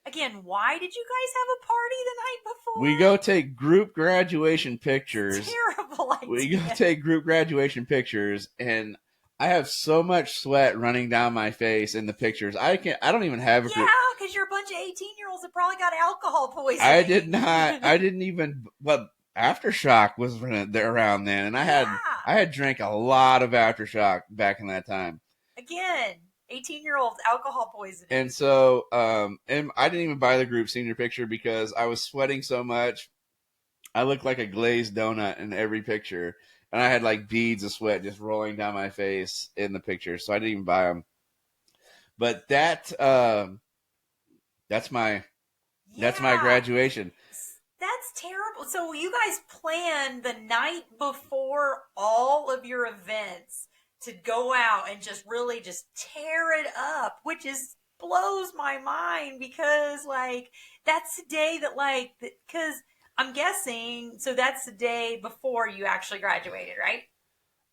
Again, why did you guys have a party the night before? We go take group graduation pictures. Terrible idea. We go take group graduation pictures, and I have so much sweat running down my face in the pictures. I don't even have a group. Yeah, because you're a bunch of 18-year-olds that probably got alcohol poisoning. I did not. I didn't even. Well, Aftershock was around then, and I had drank a lot of Aftershock back in that time. Again, 18-year-olds alcohol poisoning. And so, and I didn't even buy the group senior picture because I was sweating so much. I looked like a glazed donut in every picture, and I had like beads of sweat just rolling down my face in the picture. So I didn't even buy them. But that's my graduation. That's terrible. So you guys planned the night before all of your events to go out and just really just tear it up, which blows my mind because like that's the day that like, because I'm guessing, so that's the day before you actually graduated, right?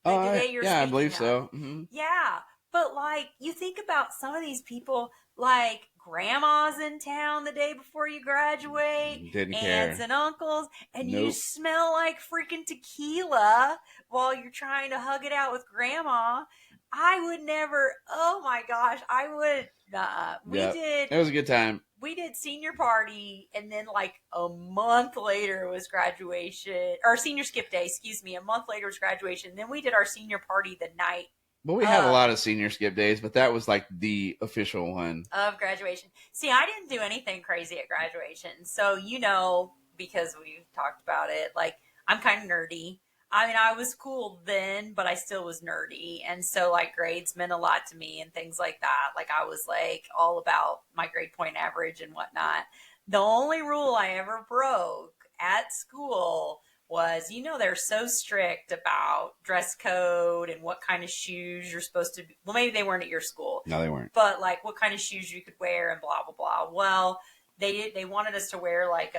Like the day you're I believe of. so. Mm-hmm. Yeah. But like you think about some of these people, like grandma's in town the day before you graduate, Didn't aunts care. and uncles, and Nope. you smell like freaking tequila while you're trying to hug it out with grandma. I would never. Oh my gosh, I would. It was a good time. We did senior party, and then like a month later was graduation, or senior skip day. Excuse me. A month later was graduation. Then we did our senior party the night. Well, we had a lot of senior skip days, but that was like the official one of graduation. See, I didn't do anything crazy at graduation. So, you know, because we've talked about it, like I'm kind of nerdy. I mean, I was cool then, but I still was nerdy. And so like grades meant a lot to me and things like that. Like I was like all about my grade point average and whatnot. The only rule I ever broke at school was, they're so strict about dress code and what kind of shoes you're supposed to be. Well, maybe they weren't at your school. No, they weren't. But like what kind of shoes you could wear and blah, blah, blah. Well, they wanted us to wear like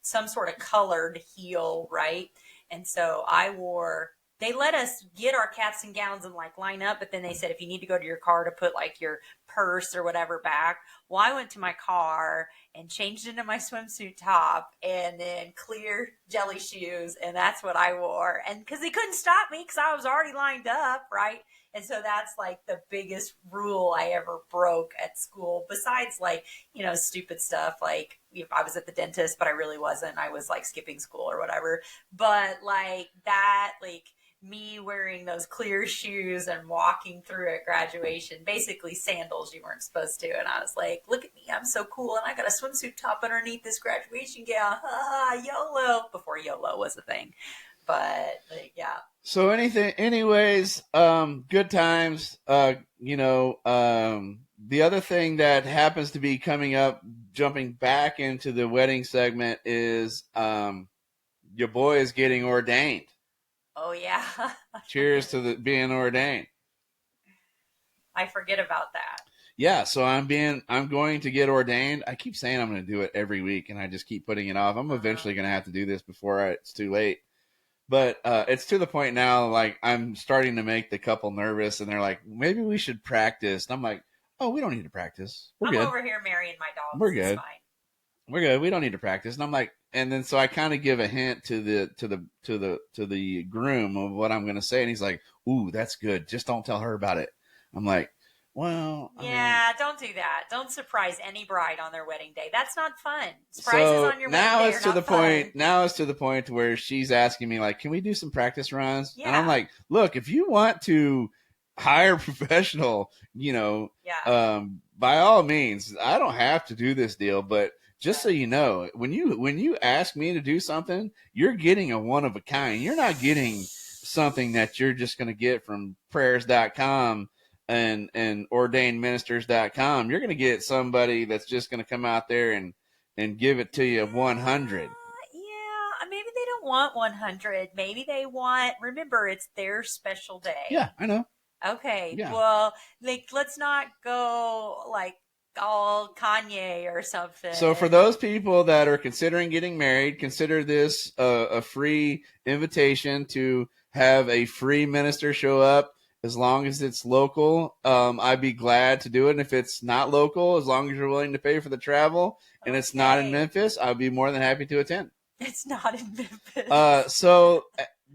some sort of colored heel, right? And so they let us get our caps and gowns and like line up, but then they said if you need to go to your car to put like your purse or whatever back. Well, I went to my car and changed into my swimsuit top and then clear jelly shoes, and that's what I wore. And because they couldn't stop me because I was already lined up, right? And so that's like the biggest rule I ever broke at school, besides like, stupid stuff. Like I was at the dentist, but I really wasn't. I was like skipping school or whatever. But like that, like me wearing those clear shoes and walking through at graduation, basically sandals you weren't supposed to. And I was like, look at me, I'm so cool. And I got a swimsuit top underneath this graduation gown. YOLO. Before YOLO was a thing. But like, yeah. So anyways, good times. The other thing that happens to be coming up, jumping back into the wedding segment, is your boy is getting ordained. Oh yeah. Cheers to being ordained. I forget about that. Yeah, so I'm going to get ordained. I keep saying I'm going to do it every week, and I just keep putting it off. I'm eventually going to have to do this before it's too late. But it's to the point now, like, I'm starting to make the couple nervous, and they're like, maybe we should practice. And I'm like, oh, we don't need to practice. I'm good. Over here marrying my dog. We're good. It's fine. We're good. We don't need to practice. And I'm like, and then so I kind of give a hint to the groom of what I'm going to say, and he's like, ooh, that's good. Just don't tell her about it. I'm like, well, don't do that. Don't surprise any bride on their wedding day. That's not fun. Surprises on your wedding day are not fun. Now it's to the point where she's asking me, like, can we do some practice runs? Yeah. And I'm like, look, if you want to hire a professional, by all means, I don't have to do this deal, but just so you know, when you ask me to do something, you're getting a one of a kind. You're not getting something that you're just going to get from prayers.com and ordainedministers.com. You're going to get somebody that's just going to come out there and give it to you 100. Maybe they don't want 100. Maybe they want, remember, it's their special day. Yeah, I know. Okay. Yeah. Well, let's not go like all Kanye or something. So for those people that are considering getting married, consider this a free invitation to have a free minister show up. As long as it's local, I'd be glad to do it. And if it's not local, as long as you're willing to pay for the travel and it's not in Memphis, I'd be more than happy to attend. It's not in Memphis. So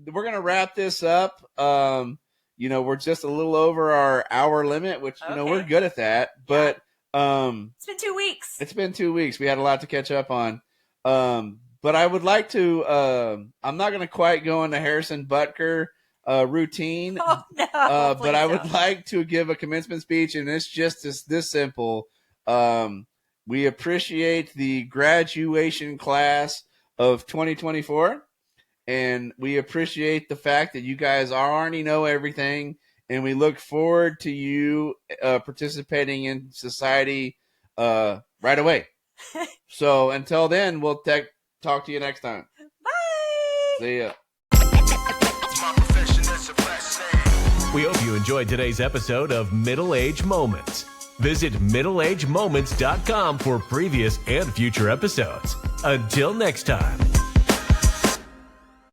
we're going to wrap this up. We're just a little over our hour limit, which, we're good at that. But it's been 2 weeks. It's been 2 weeks. We had a lot to catch up on. But I would like to, I'm not going to quite go into Harrison Butker routine. Oh, no, but I would like to give a commencement speech, and it's just this simple. We appreciate the graduation class of 2024, and we appreciate the fact that you guys already know everything, and we look forward to you participating in society right away. So until then, we'll talk to you next time. Bye. See ya. We hope you enjoyed today's episode of Middle Age Moments. Visit middleagemoments.com for previous and future episodes. Until next time.